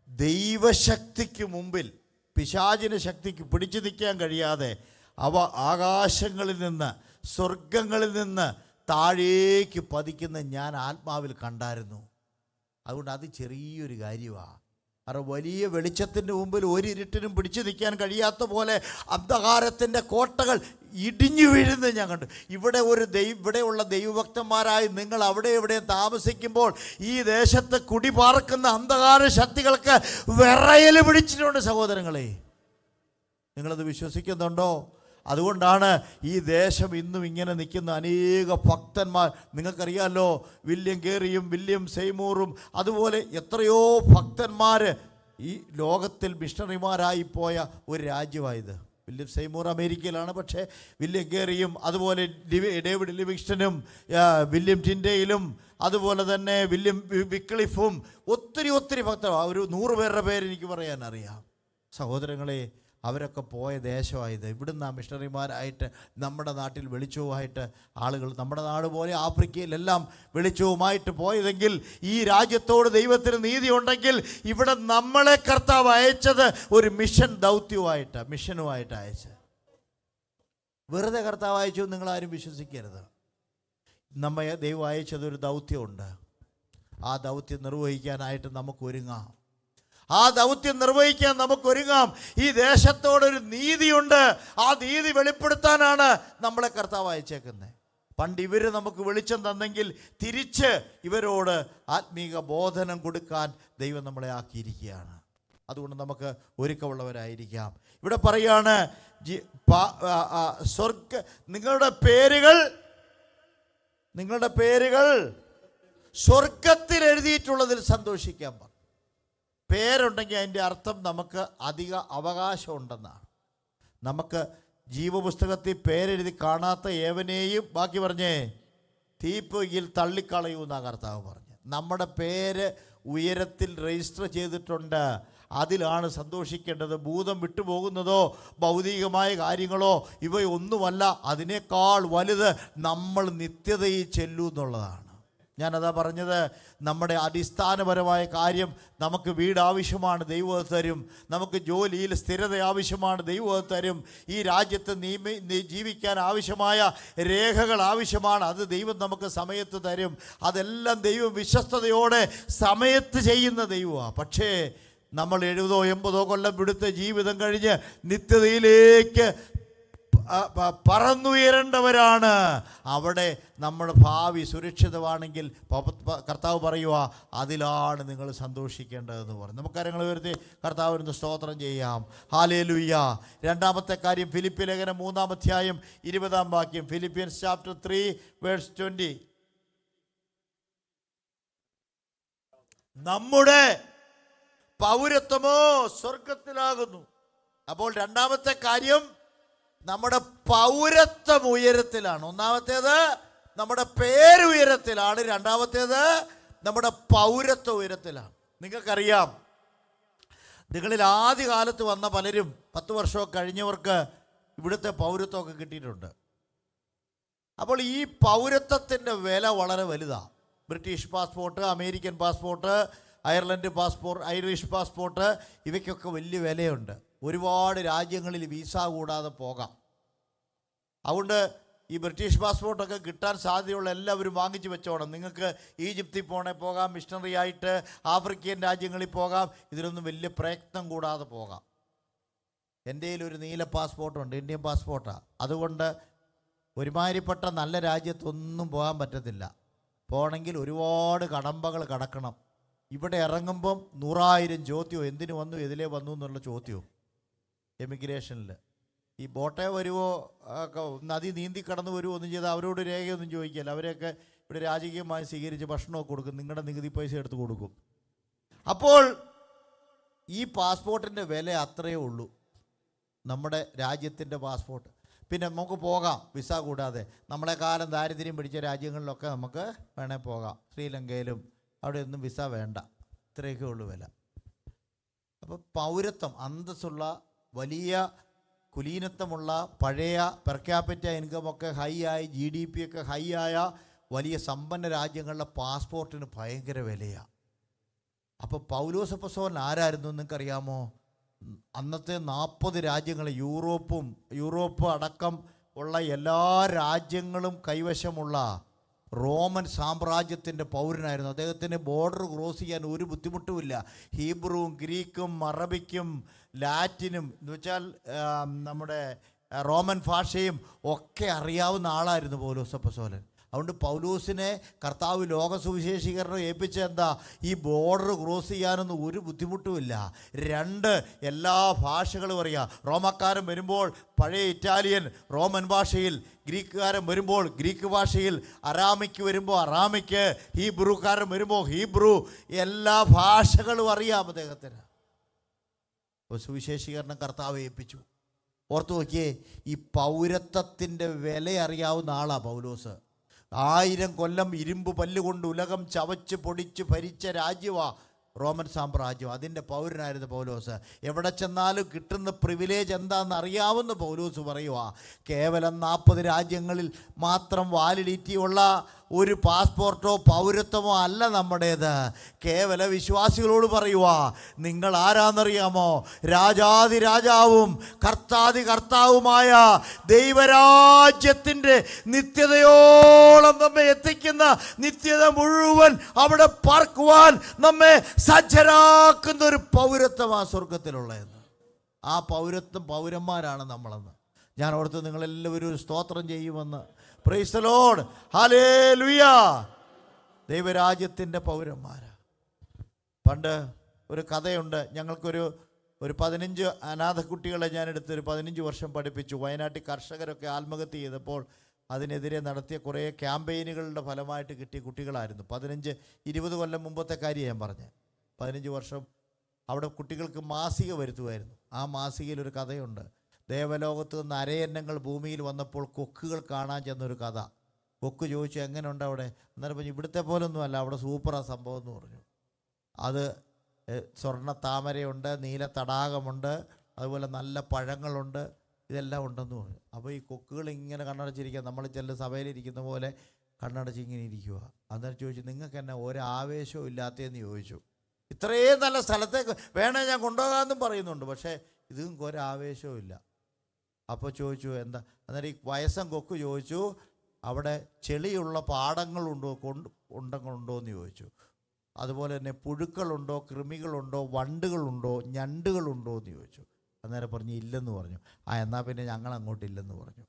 ദൈവശക്തിക്ക് മുമ്പിൽ പിശാചിന് ശക്തിക്ക് പിടിച്ചു നിൽക്കാൻ കഴിയാതെ അവ ആകാശങ്ങളിൽ നിന്ന്, സ്വർഗങ്ങളിൽ നിന്ന് താഴേക്ക് പതിക്കുന്ന ഞാൻ ആത്മാവിൽ കണ്ടായിരുന്നു. അതുകൊണ്ട് അത് ചെറിയൊരു കാര്യമാണ്. കാരണം വലിയ വെളിച്ചത്തിൻ്റെ മുമ്പിൽ ഒരു ഇരുട്ടിനും പിടിച്ചു നിൽക്കാൻ കഴിയാത്ത പോലെ അന്ധകാരത്തിൻ്റെ കോട്ടകൾ ഇടിഞ്ഞു വീഴുന്നത് ഞാൻ കണ്ടു. ഇവിടെയുള്ള ദൈവഭക്തന്മാരായി നിങ്ങൾ അവിടെ എവിടെയും താമസിക്കുമ്പോൾ ഈ ദേശത്ത് കുടിപാർക്കുന്ന അന്ധകാര ശക്തികൾക്ക് വിറയൽ പിടിച്ചിട്ടുണ്ട് സഹോദരങ്ങളെ. നിങ്ങളത് വിശ്വസിക്കുന്നുണ്ടോ? അതുകൊണ്ടാണ് ഈ ദേശം ഇന്നും ഇങ്ങനെ നിൽക്കുന്ന അനേക ഭക്തന്മാർ. നിങ്ങൾക്കറിയാമല്ലോ, വില്യം കേറിയും വില്യം സെയ്മൂറും അതുപോലെ എത്രയോ ഭക്തന്മാർ ഈ ലോകത്തിൽ മിഷണറിമാരായിപ്പോയ ഒരു രാജ്യമായത്. വില്യം സെയ്മൂർ അമേരിക്കയിലാണ്, പക്ഷേ വില്യം കേറിയും അതുപോലെ ഡേവിഡ് ലിവിങ്സ്റ്റണും വില്യം ടിൻഡേയിലും അതുപോലെ തന്നെ വില്യം വിക്ലിഫും ഒത്തിരി ഭക്തർ, ഒരു 100 പേരുടെ പേര് എനിക്ക് പറയാനറിയാം. സഹോദരങ്ങളെ, അവരൊക്കെ പോയ ദേശമായത്. ഇവിടുന്ന് ആ മിഷണറിമാരായിട്ട് നമ്മുടെ നാട്ടിൽ വെളിച്ചവുമായിട്ട് ആളുകൾ, നമ്മുടെ നാട് പോലെ ആഫ്രിക്കയിലെല്ലാം വെളിച്ചവുമായിട്ട് പോയതെങ്കിൽ, ഈ രാജ്യത്തോട് ദൈവത്തിന് നീതി ഉണ്ടെങ്കിൽ ഇവിടെ നമ്മളെ കർത്താവ് അയച്ചത് ഒരു മിഷൻ ദൗത്യവുമായിട്ട്, മിഷനുമായിട്ട് അയച്ചത്. വെറുതെ കർത്താവ് അയച്ചു നിങ്ങളാരും വിശ്വസിക്കരുത്. നമ്മെ ദൈവം അയച്ചതൊരു ദൗത്യമുണ്ട്. ആ ദൗത്യം നിർവഹിക്കാനായിട്ട് നമുക്ക് ഒരുങ്ങാം. ആ ദൗത്യം നിർവഹിക്കാൻ നമുക്കൊരുങ്ങാം. ഈ ദേശത്തോടൊരു നീതിയുണ്ട്. ആ നീതി വെളിപ്പെടുത്താനാണ് നമ്മളെ കർത്താവ് അയച്ചേക്കുന്നത്. പണ്ട് ഇവർ നമുക്ക് വെളിച്ചം തന്നെങ്കിൽ തിരിച്ച് ഇവരോട് ആത്മീക ബോധനം കൊടുക്കാൻ ദൈവം നമ്മളെ ആക്കിയിരിക്കുകയാണ്. അതുകൊണ്ട് നമുക്ക് ഒരുക്കമുള്ളവരായിരിക്കാം. ഇവിടെ പറയാണ്, നിങ്ങളുടെ പേരുകൾ സ്വർഗത്തിൽ എഴുതിയിട്ടുള്ളതിൽ സന്തോഷിക്കാൻ പറഞ്ഞു. പേരുണ്ടെങ്കിൽ അതിൻ്റെ അർത്ഥം നമുക്ക് അധിക അവകാശമുണ്ടെന്നാണ്. നമുക്ക് ജീവപുസ്തകത്തിൽ പേരെഴുതി കാണാത്ത ഏവനെയും, ബാക്കി പറഞ്ഞേ, തീപ്പൊയ്യിൽ തള്ളിക്കളയൂന്നാണ് കർത്താവ് പറഞ്ഞത്. നമ്മുടെ പേര് ഉയരത്തിൽ രജിസ്റ്റർ ചെയ്തിട്ടുണ്ട്. അതിലാണ് സന്തോഷിക്കേണ്ടത്. ഭൂതം വിട്ടുപോകുന്നതോ ഭൗതികമായ കാര്യങ്ങളോ ഇവയൊന്നുമല്ല. അതിനേക്കാൾ വലുത് നമ്മൾ നിത്യതയിൽ ചെല്ലൂ എന്നുള്ളതാണ്. ഞാനതാ പറഞ്ഞത്, നമ്മുടെ അടിസ്ഥാനപരമായ കാര്യം, നമുക്ക് വീട് ആവശ്യമാണ്, ദൈവം തരും. നമുക്ക് ജോലിയിൽ സ്ഥിരത ആവശ്യമാണ്, ദൈവം തരും. ഈ രാജ്യത്ത് ജീവിക്കാൻ ആവശ്യമായ രേഖകൾ ആവശ്യമാണ്, അത് ദൈവം നമുക്ക് സമയത്ത് തരും. അതെല്ലാം ദൈവം വിശ്വസ്തയോടെ സമയത്ത് ചെയ്യുന്ന ദൈവമാണ്. പക്ഷേ നമ്മൾ 70-80 കൊല്ലം ഇവിടുത്തെ ജീവിതം കഴിഞ്ഞ് നിത്യതയിലേക്ക് പറന്നുയരേണ്ടവരാണ്. അവിടെ നമ്മുടെ ഭാവി സുരക്ഷിതമാണെങ്കിൽ കർത്താവ് പറയുക, അതിലാണ് നിങ്ങൾ സന്തോഷിക്കേണ്ടതെന്ന് പറയും. നമുക്ക് കാര്യങ്ങൾ ഉയർത്തി കർത്താവിന് സ്തോത്രം ചെയ്യാം. ഹല്ലേലൂയ. രണ്ടാമത്തെ കാര്യം, ഫിലിപ്പി ലേഖനം 3-ാം അധ്യായം 20-ാം വാക്യം. Philippians chapter 3 verse 20. നമ്മുടെ പൗരത്വമോ സ്വർഗത്തിലാകുന്നു. അപ്പോൾ രണ്ടാമത്തെ കാര്യം, നമ്മുടെ പൗരത്വം ഉയരത്തിലാണ്. ഒന്നാമത്തേത് നമ്മുടെ പേര് ഉയരത്തിലാണ്. രണ്ടാമത്തേത് നമ്മുടെ പൗരത്വം ഉയരത്തിലാണ്. നിങ്ങൾക്കറിയാം, നിങ്ങളിൽ ആദ്യകാലത്ത് വന്ന പലരും 10 വർഷമൊക്കെ കഴിഞ്ഞവർക്ക് ഇവിടുത്തെ പൗരത്വമൊക്കെ കിട്ടിയിട്ടുണ്ട്. അപ്പോൾ ഈ പൗരത്വത്തിൻ്റെ വില വളരെ വലുതാണ്. British passport, American passport, Ireland passport, Irish passport, ഇവയ്ക്കൊക്കെ വലിയ വിലയുണ്ട്. ഒരുപാട് രാജ്യങ്ങളിൽ വിസ കൂടാതെ പോകാം. അതുകൊണ്ട് ഈ ബ്രിട്ടീഷ് പാസ്പോർട്ടൊക്കെ കിട്ടാൻ സാധ്യതയുള്ള എല്ലാവരും വാങ്ങിച്ചു വെച്ചോണം. നിങ്ങൾക്ക് ഈജിപ്തിൽ പോകാം, മിഷണറി ആയിട്ട് ആഫ്രിക്കൻ രാജ്യങ്ങളിൽ പോകാം. ഇതിനൊന്നും വലിയ പ്രയത്നം കൂടാതെ പോകാം. എൻ്റെ കയ്യിലൊരു നീല പാസ്പോർട്ടുണ്ട്, ഇന്ത്യൻ പാസ്പോർട്ടാണ്. അതുകൊണ്ട് ഒരുമാതിരിപ്പെട്ട നല്ല രാജ്യത്തൊന്നും പോകാൻ പറ്റത്തില്ല. പോകണമെങ്കിൽ ഒരുപാട് കടമ്പകൾ കടക്കണം. ഇവിടെ ഇറങ്ങുമ്പം 100,000 ചോദ്യമോ, എന്തിനു വന്നു, എതിലേ വന്നു എന്നുള്ള ചോദ്യവും എമിഗ്രേഷനിൽ. ഈ ബോട്ടേ വരുമോ, നദി നീന്തി കടന്നു വരുമോ ഒന്നും ചെയ്താൽ അവരോട് രേഖയൊന്നും ചോദിക്കില്ല. അവരെയൊക്കെ ഇവിടെ രാജകീയമായി സ്വീകരിച്ച് ഭക്ഷണമൊക്കെ കൊടുക്കും, നിങ്ങളുടെ നികുതി പൈസ എടുത്ത് കൊടുക്കും. അപ്പോൾ ഈ പാസ്പോർട്ടിൻ്റെ വില അത്രയേ ഉള്ളൂ, നമ്മുടെ രാജ്യത്തിൻ്റെ പാസ്പോർട്ട്. പിന്നെ നമുക്ക് പോകാം വിസ കൂടാതെ. നമ്മളെക്കാലം ദാരിദ്ര്യം പിടിച്ച രാജ്യങ്ങളിലൊക്കെ നമുക്ക് വേണേൽ പോകാം. ശ്രീലങ്കയിലും അവിടെ ഒന്നും വിസ വേണ്ട, ഇത്രയൊക്കെ ഉള്ളൂ വില. അപ്പോൾ പൗരത്വം, അന്തസ്സുള്ള, വലിയ കുലീനത്വമുള്ള, പഴയ പെർ ക്യാപിറ്റ ഇൻകമൊക്കെ ഹൈ ആയി, GDP ഒക്കെ ഹൈ ആയ വലിയ സമ്പന്ന രാജ്യങ്ങളിലെ പാസ്പോർട്ടിന് ഭയങ്കര വിലയാണ്. അപ്പോൾ പൗലോസ് അപ്പോസ്തലൻ ആരായിരുന്നു നിങ്ങൾക്കറിയാമോ? അന്നത്തെ 40 രാജ്യങ്ങൾ, യൂറോപ്പ് അടക്കം ഉള്ള എല്ലാ രാജ്യങ്ങളും കൈവശമുള്ള റോമൻ സാമ്രാജ്യത്തിൻ്റെ പൗരനായിരുന്നു. അദ്ദേഹത്തിന് ബോർഡർ ക്രോസ് ചെയ്യാൻ ഒരു ബുദ്ധിമുട്ടുമില്ല. ഹീബ്രുവും ഗ്രീക്കും അറബിക്കും ലാറ്റിനും എന്ന് വെച്ചാൽ നമ്മുടെ റോമൻ ഭാഷയും ഒക്കെ അറിയാവുന്ന ആളായിരുന്നു പൗലോസ് അപ്പോസ്തലൻ. അതുകൊണ്ട് പൗലോസിനെ കർത്താവ് ലോകസുവിശേഷീകരണം ഏൽപ്പിച്ച എന്താ, ഈ ബോർഡർ ക്രോസ് ചെയ്യാനൊന്നും ഒരു ബുദ്ധിമുട്ടുമില്ല. 2 എല്ലാ ഭാഷകളും അറിയാം. റോമക്കാരൻ വരുമ്പോൾ പഴയ ഇറ്റാലിയൻ റോമൻ ഭാഷയിൽ, ഗ്രീക്കുകാരൻ വരുമ്പോൾ ഗ്രീക്ക് ഭാഷയിൽ, അറാമിക്ക് വരുമ്പോൾ അറാമിക്ക്, ഹീബ്രുക്കാരൻ വരുമ്പോൾ ഹീബ്രു, എല്ലാ ഭാഷകളും അറിയാം അദ്ദേഹത്തിന്. സുവിശേഷീകരണം കർത്താവ് ഏൽപ്പിച്ചു. ഓർത്തു നോക്കിയേ, ഈ പൗരത്വത്തിൻ്റെ വില അറിയാവുന്ന ആളാണ് പൗലോസ്. 1000 കൊല്ലം ഇരുമ്പ് പല്ലുകൊണ്ട് ഉലകം ചവച്ച് പൊടിച്ച് ഭരിച്ച രാജ്യമാണ് റോമൻ സാമ്രാജ്യം. അതിൻ്റെ പൗരനായിരുന്നു പൗലോസ്. എവിടെ ചെന്നാലും കിട്ടുന്ന പ്രിവിലേജ് എന്താണെന്ന് അറിയാവുന്ന പൗലോസ് പറയുക, കേവലം 40 രാജ്യങ്ങളിൽ മാത്രം വാലിഡിറ്റി ഉള്ള ഒരു പാസ്പോർട്ടോ പൗരത്വമോ അല്ല നമ്മുടേത്. കേവല വിശ്വാസികളോട് പറയുക, നിങ്ങൾ ആരാന്നറിയാമോ? രാജാതി രാജാവും കർത്താതി കർത്താവുമായ ദൈവരാജ്യത്തിൻ്റെ നിത്യതയോളം നമ്മെ എത്തിക്കുന്ന, നിത്യത മുഴുവൻ അവിടെ പാർക്കുവാൻ നമ്മെ സജ്ജരാക്കുന്ന ഒരു പൗരത്വമാണ് സ്വർഗത്തിലുള്ളതെന്ന്. ആ പൗരത്വം പൗരന്മാരാണ് നമ്മളെന്ന് ഞാൻ ഓർത്ത് നിങ്ങളെല്ലാവരും ഒരു സ്തോത്രം ചെയ്യുമെന്ന്. Praise the Lord, hallelujah. ദൈവരാജ്യത്തിൻ്റെ പൗരന്മാരാ. പണ്ട് ഒരു കഥയുണ്ട്. ഞങ്ങൾക്കൊരു 15 അനാഥ കുട്ടികളെ ഞാനെടുത്തൊരു 15 വർഷം പഠിപ്പിച്ചു. വയനാട്ടിൽ കർഷകരൊക്കെ ആത്മഹത്യ ചെയ്തപ്പോൾ അതിനെതിരെ നടത്തിയ കുറേ ക്യാമ്പയിനുകളുടെ ഫലമായിട്ട് കിട്ടിയ കുട്ടികളായിരുന്നു. 15-20 കൊല്ലം മുമ്പത്തെ കാര്യം ഞാൻ പറഞ്ഞത്. 15 വർഷം അവിടെ കുട്ടികൾക്ക് മാസിക വരുത്തുമായിരുന്നു. ആ മാസികയിൽ ഒരു കഥയുണ്ട്. ദേവലോകത്ത് നിന്ന് അരയന്നങ്ങൾ ഭൂമിയിൽ വന്നപ്പോൾ കൊക്കുകൾ കാണാൻ ചെന്നൊരു കഥ. കൊക്ക് ചോദിച്ചു, എങ്ങനെയുണ്ട് അവിടെ? അന്നേരം പറഞ്ഞു, ഇവിടുത്തെ പോലൊന്നും അല്ല, അവിടെ സൂപ്പറാ സംഭവം എന്ന് പറഞ്ഞു. അത് സ്വർണ്ണ താമരയുണ്ട്, നീല തടാകമുണ്ട്, അതുപോലെ നല്ല പഴങ്ങളുണ്ട്, ഇതെല്ലാം ഉണ്ടെന്ന് പറഞ്ഞു. അപ്പോൾ ഈ കൊക്കുകൾ ഇങ്ങനെ കണ്ണടച്ചിരിക്കുക, നമ്മൾ ചില സഭയിലിരിക്കുന്ന പോലെ കണ്ണടച്ച് ഇങ്ങനെ ഇരിക്കുക. അന്നേരം ചോദിച്ചു, നിങ്ങൾക്ക് എന്നെ ഒരാവേശവും ഇല്ലാത്തതെന്ന് ചോദിച്ചു. ഇത്രയും നല്ല സ്ഥലത്തേക്ക് വേണേ ഞാൻ കൊണ്ടുപോകാമെന്നും പറയുന്നുണ്ട്, പക്ഷേ ഇതും ഒരാവേശവും ഇല്ല. അപ്പോൾ ചോദിച്ചു, എന്താ? അന്നേരം ഈ വയസ്സൻ കൊക്ക് ചോദിച്ചു, അവിടെ ചെളിയുള്ള പാടങ്ങളുണ്ടോ ഉണ്ടോ എന്ന് ചോദിച്ചു. അതുപോലെ തന്നെ പുഴുക്കളുണ്ടോ, കൃമികളുണ്ടോ, വണ്ടുകളുണ്ടോ, ഞണ്ടുകളുണ്ടോ എന്ന് ചോദിച്ചു. അന്നേരം പറഞ്ഞു, ഇല്ലെന്ന് പറഞ്ഞു. എന്നാൽ പിന്നെ ഞങ്ങൾ അങ്ങോട്ടില്ലെന്ന് പറഞ്ഞു.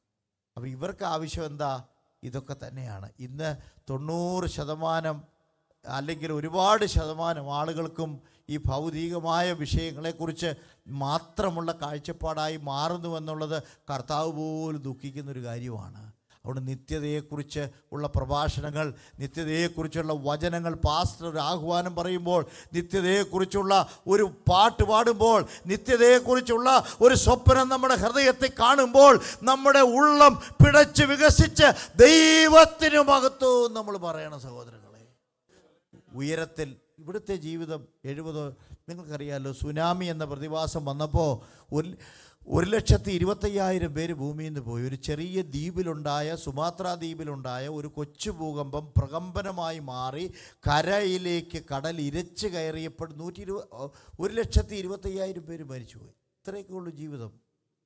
അപ്പോൾ ഇവർക്ക് ആവശ്യം എന്താ? ഇതൊക്കെ തന്നെയാണ്. ഇന്ന് 90% അല്ലെങ്കിൽ ഒരുപാട് ശതമാനം ആളുകൾക്കും ഈ ഭൗതികമായ വിഷയങ്ങളെക്കുറിച്ച് മാത്രമുള്ള കാഴ്ചപ്പാടായി മാറുന്നുവെന്നുള്ളത് കർത്താവ് പോലും ദുഃഖിക്കുന്നൊരു കാര്യമാണ്. അതുകൊണ്ട് നിത്യതയെക്കുറിച്ച് ഉള്ള പ്രഭാഷണങ്ങൾ, നിത്യതയെക്കുറിച്ചുള്ള വചനങ്ങൾ, പാസ്റ്റർ ഒരു ആഹ്വാനം പറയുമ്പോൾ, നിത്യതയെക്കുറിച്ചുള്ള ഒരു പാട്ട് പാടുമ്പോൾ, നിത്യതയെക്കുറിച്ചുള്ള ഒരു സ്വപ്നം നമ്മുടെ ഹൃദയത്തിൽ കാണുമ്പോൾ നമ്മുടെ ഉള്ളം പിടച്ച് വികസിച്ച് ദൈവത്തിന് മഹത്വം നമ്മൾ പറയണം സഹോദരങ്ങളെ. ഉയരത്തിൽ ഇവിടുത്തെ ജീവിതം 70, നിങ്ങൾക്കറിയാമല്ലോ, സുനാമി എന്ന പ്രതിഭാസം വന്നപ്പോൾ 1,25,000 പേര് ഭൂമിയിൽ നിന്ന് പോയി. ഒരു ചെറിയ ദ്വീപിലുണ്ടായ, സുമാത്ര ദ്വീപിലുണ്ടായ ഒരു കൊച്ചു ഭൂകമ്പം പ്രകമ്പനമായി മാറി കരയിലേക്ക് കടൽ ഇരച്ച് കയറിയപ്പോൾ 1,25,000 പേര് മരിച്ചുപോയി. ഇത്രയൊക്കെ ഉള്ളൂ ജീവിതം.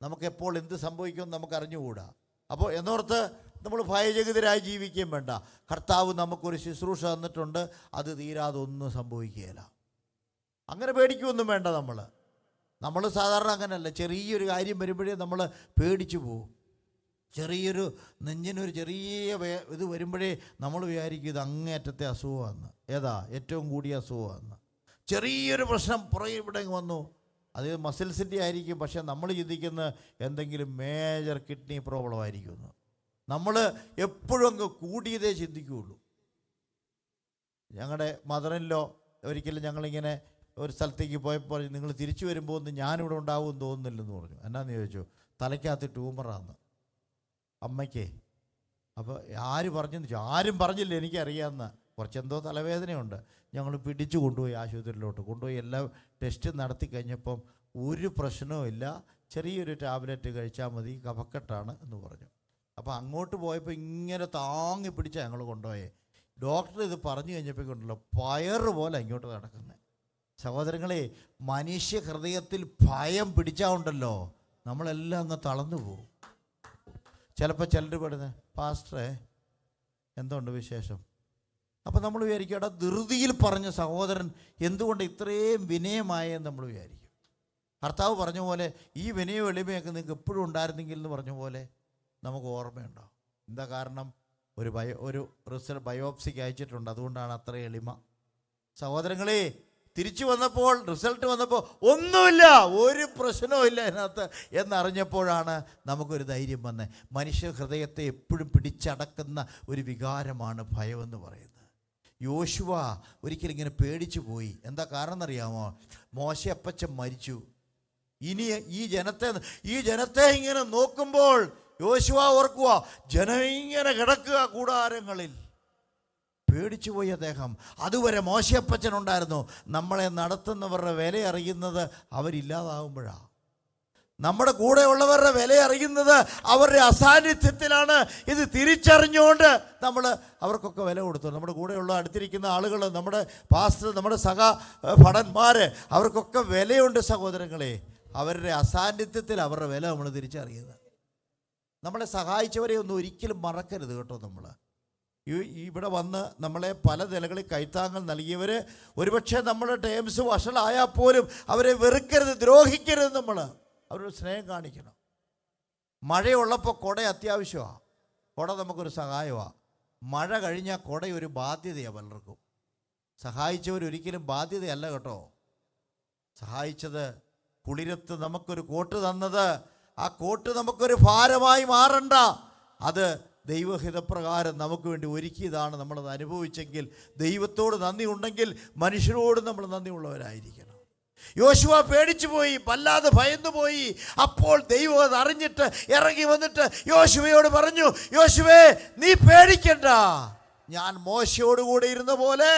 നമുക്കെപ്പോൾ എന്ത് സംഭവിക്കുമെന്ന് നമുക്ക് അറിഞ്ഞുകൂടാ. അപ്പോൾ എന്നോർത്ത് നമ്മൾ ഭയചകിതരായി ജീവിക്കുകയും വേണ്ട. കർത്താവ് നമുക്കൊരു ശുശ്രൂഷ തന്നിട്ടുണ്ട്, അത് തീരാതെ ഒന്നും സംഭവിക്കുകയില്ല. അങ്ങനെ പേടിക്കുകയൊന്നും വേണ്ട. നമ്മൾ സാധാരണ അങ്ങനെയല്ല. ചെറിയൊരു കാര്യം വരുമ്പോഴേ നമ്മൾ പേടിച്ചു പോകും. ചെറിയൊരു നെഞ്ചിനൊരു ചെറിയ ഇത് വരുമ്പോഴേ നമ്മൾ വിചാരിക്കും ഇത് അങ്ങേയറ്റത്തെ അസുഖമാണ്. ഏതാ? ഏറ്റവും കൂടിയ അസുഖമാണ്. ചെറിയൊരു പ്രശ്നം പുറകെ ഇവിടെ വന്നു, അത് മസിൽസിൻ്റെ ആയിരിക്കും, പക്ഷേ നമ്മൾ ചിന്തിക്കുന്ന എന്തെങ്കിലും മേജർ കിഡ്നി പ്രോബ്ലം ആയിരിക്കുമെന്ന്. നമ്മൾ എപ്പോഴും അങ്ങ് കൂടിയതേ ചിന്തിക്കുകയുള്ളൂ. ഞങ്ങളുടെ മദറിൻലോ ഒരിക്കലും ഞങ്ങളിങ്ങനെ ഒരു സ്ഥലത്തേക്ക് പോയപ്പോൾ, നിങ്ങൾ തിരിച്ചു വരുമ്പോൾ ഒന്നും ഞാനിവിടെ ഉണ്ടാവുമെന്ന് തോന്നുന്നില്ലെന്ന് പറഞ്ഞു. എന്നാന്ന് ചോദിച്ചു, തലയ്ക്കകത്ത് ട്യൂമറാന്ന് അമ്മയ്ക്കേ. അപ്പോൾ ആര് പറഞ്ഞെന്ന് ചോദിച്ചു. ആരും പറഞ്ഞില്ല, എനിക്കറിയാമെന്ന്. കുറച്ചെന്തോ തലവേദനയുണ്ട്. ഞങ്ങൾ പിടിച്ചു കൊണ്ടുപോയി ആശുപത്രിയിലോട്ട് കൊണ്ടുപോയി. എല്ലാം ടെസ്റ്റ് നടത്തി കഴിഞ്ഞപ്പം ഒരു പ്രശ്നവും ഇല്ല, ചെറിയൊരു ടാബ്ലറ്റ് കഴിച്ചാൽ മതി, കഫക്കെട്ടാണ് എന്ന് പറഞ്ഞു. അപ്പോൾ അങ്ങോട്ട് പോയപ്പോൾ ഇങ്ങനെ താങ്ങി പിടിച്ചാൽ ഞങ്ങൾ കൊണ്ടുപോയേ. ഡോക്ടർ ഇത് പറഞ്ഞു കഴിഞ്ഞപ്പോഴേക്കുണ്ടല്ലോ പയറ് പോലെ ഇങ്ങോട്ട് നടക്കുന്നത്. സഹോദരങ്ങളെ, മനുഷ്യ ഹൃദയത്തിൽ ഭയം പിടിച്ചാൽ നമ്മളെല്ലാം അങ്ങ് തളർന്നു പോകും. ചിലപ്പോൾ ചിലർ പെടുന്നത്, പാസ്റ്ററെ എന്തുണ്ട് വിശേഷം? അപ്പം നമ്മൾ വിചാരിക്കും, എടാ ധൃതിയിൽ പറഞ്ഞ സഹോദരൻ എന്തുകൊണ്ട് ഇത്രയും വിനയമായെന്ന് നമ്മൾ വിചാരിക്കും. കർത്താവ് പറഞ്ഞ പോലെ ഈ വിനയം എളിമയൊക്കെ നിങ്ങൾക്ക് എപ്പോഴും ഉണ്ടായിരുന്നെങ്കിൽ എന്ന് പറഞ്ഞ പോലെ നമുക്ക് ഓർമ്മയുണ്ടോ? എന്താ കാരണം? ഒരു റിസൾട്ട് ബയോപ്സിക്ക് അയച്ചിട്ടുണ്ട്, അതുകൊണ്ടാണ് അത്ര എളിമ. സഹോദരങ്ങളെ, തിരിച്ചു വന്നപ്പോൾ, റിസൾട്ട് വന്നപ്പോൾ ഒന്നുമില്ല, ഒരു പ്രശ്നവും ഇല്ല അതിനകത്ത് എന്നറിഞ്ഞപ്പോഴാണ് നമുക്കൊരു ധൈര്യം വന്നത്. മനുഷ്യ ഹൃദയത്തെ എപ്പോഴും പിടിച്ചടക്കുന്ന ഒരു വികാരമാണ് ഭയമെന്ന് പറയുന്നത്. യോശുവ ഒരിക്കലും ഇങ്ങനെ പേടിച്ചു പോയി. എന്താ കാരണം എന്നറിയാമോ? മോശെ അപ്പച്ചൻ മരിച്ചു. ഇനി ഈ ജനത്തെ ഇങ്ങനെ നോക്കുമ്പോൾ യോശുവ ഓർക്കുക, ജനം ഇങ്ങനെ കിടക്കുക കൂടാരങ്ങളിൽ. പേടിച്ചു പോയി അദ്ദേഹം. അതുവരെ മോശയപ്പച്ചനുണ്ടായിരുന്നു. നമ്മളെ നടത്തുന്നവരുടെ വില അറിയുന്നത് അവരില്ലാതാവുമ്പോഴാണ്. നമ്മുടെ കൂടെയുള്ളവരുടെ വില അറിയുന്നത് അവരുടെ അസാന്നിധ്യത്തിലാണ്. ഇത് തിരിച്ചറിഞ്ഞുകൊണ്ട് നമ്മൾ അവർക്കൊക്കെ വില കൊടുത്തു. നമ്മുടെ കൂടെയുള്ള അടുത്തിരിക്കുന്ന ആളുകൾ, നമ്മുടെ പാസ്റ്റർ, നമ്മുടെ ഭടന്മാർ, അവർക്കൊക്കെ വിലയുണ്ട് സഹോദരങ്ങളെ. അവരുടെ അസാന്നിധ്യത്തിൽ അവരുടെ വില നമ്മൾ തിരിച്ചറിയുന്നത്. നമ്മളെ സഹായിച്ചവരെ ഒന്നും ഒരിക്കലും മറക്കരുത് കേട്ടോ. നമ്മൾ ഇവിടെ വന്ന് നമ്മളെ പല നിലകളിൽ കൈത്താങ്ങൽ നൽകിയവർ, ഒരുപക്ഷെ നമ്മുടെ ടേംസ് വഷളായാൽ പോലും അവരെ വെറുക്കരുത്, ദ്രോഹിക്കരുത്. നമ്മൾ അവരോട് സ്നേഹം കാണിക്കണം. മഴയുള്ളപ്പോൾ കുട അത്യാവശ്യമാണ്. കുട നമുക്കൊരു സഹായമാണ്. മഴ കഴിഞ്ഞാൽ കുട ഒരു ബാധ്യതയാണ് പലർക്കും. സഹായിച്ചവരൊരിക്കലും ബാധ്യതയല്ല കേട്ടോ. സഹായിച്ചത്, കുളിരത്ത് നമുക്കൊരു കോട്ട് തന്നത്, ആ കോട്ട് നമുക്കൊരു ഭാരമായി മാറണ്ട. അത് ദൈവഹിതപ്രകാരം നമുക്ക് വേണ്ടി ഒരുക്കിയതാണ്. നമ്മളത് അനുഭവിച്ചെങ്കിൽ ദൈവത്തോട് നന്ദി ഉണ്ടെങ്കിൽ മനുഷ്യരോട് നമ്മൾ നന്ദിയുള്ളവരായിരിക്കണം. യോശുവ പേടിച്ചു പോയി, വല്ലാതെ ഭയന്നു പോയി. അപ്പോൾ ദൈവം അത് അറിഞ്ഞിട്ട് ഇറങ്ങി വന്നിട്ട് യോശുവയോട് പറഞ്ഞു, യോശുവേ നീ പേടിക്കണ്ട, ഞാൻ മോശയോടുകൂടെ ഇരുന്ന പോലെ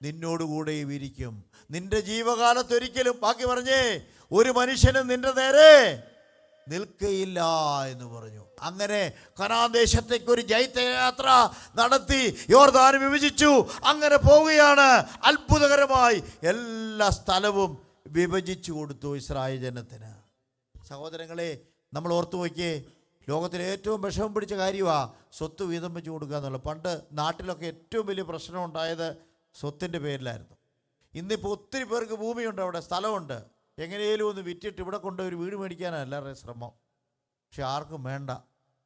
നിന്നോടുകൂടെയും ഇരിക്കും. നിന്റെ ജീവകാലത്തൊരിക്കലും, ബാക്കി പറഞ്ഞേ, ഒരു മനുഷ്യനും നിന്റെ നേരെ നിൽക്കയില്ല എന്ന് പറഞ്ഞു. അങ്ങനെ കനാൻ ദേശത്തേക്ക് ഒരു ജൈത്രയാത്ര നടത്തി യോർദാൻ വിഭജിച്ചു. അങ്ങനെ പോവുകയാണ്. അത്ഭുതകരമായി എല്ലാ സ്ഥലവും വിഭജിച്ചു കൊടുത്തു ഇസ്രായേൽ ജനത്തിന്. സഹോദരങ്ങളെ, നമ്മൾ ഓർത്തു നോക്കിയേ, ലോകത്തിലെ ഏറ്റവും വിഷമം പിടിച്ച കാര്യമാണ് സ്വത്ത് വീതം വെച്ച് കൊടുക്കുക എന്നുള്ളത്. പണ്ട് നാട്ടിലൊക്കെ ഏറ്റവും വലിയ പ്രശ്നം ഉണ്ടായത് സ്വത്തിൻ്റെ പേരിലായിരുന്നു. ഇന്നിപ്പോൾ ഒത്തിരി പേർക്ക് ഭൂമിയുണ്ട്, അവിടെ സ്ഥലമുണ്ട്. എങ്ങനെയും ഒന്ന് വിറ്റിട്ട് ഇവിടെ കൊണ്ട് ഒരു വീട് മേടിക്കാനാണ് എല്ലാവരുടെയും ശ്രമം. പക്ഷെ ആർക്കും വേണ്ട.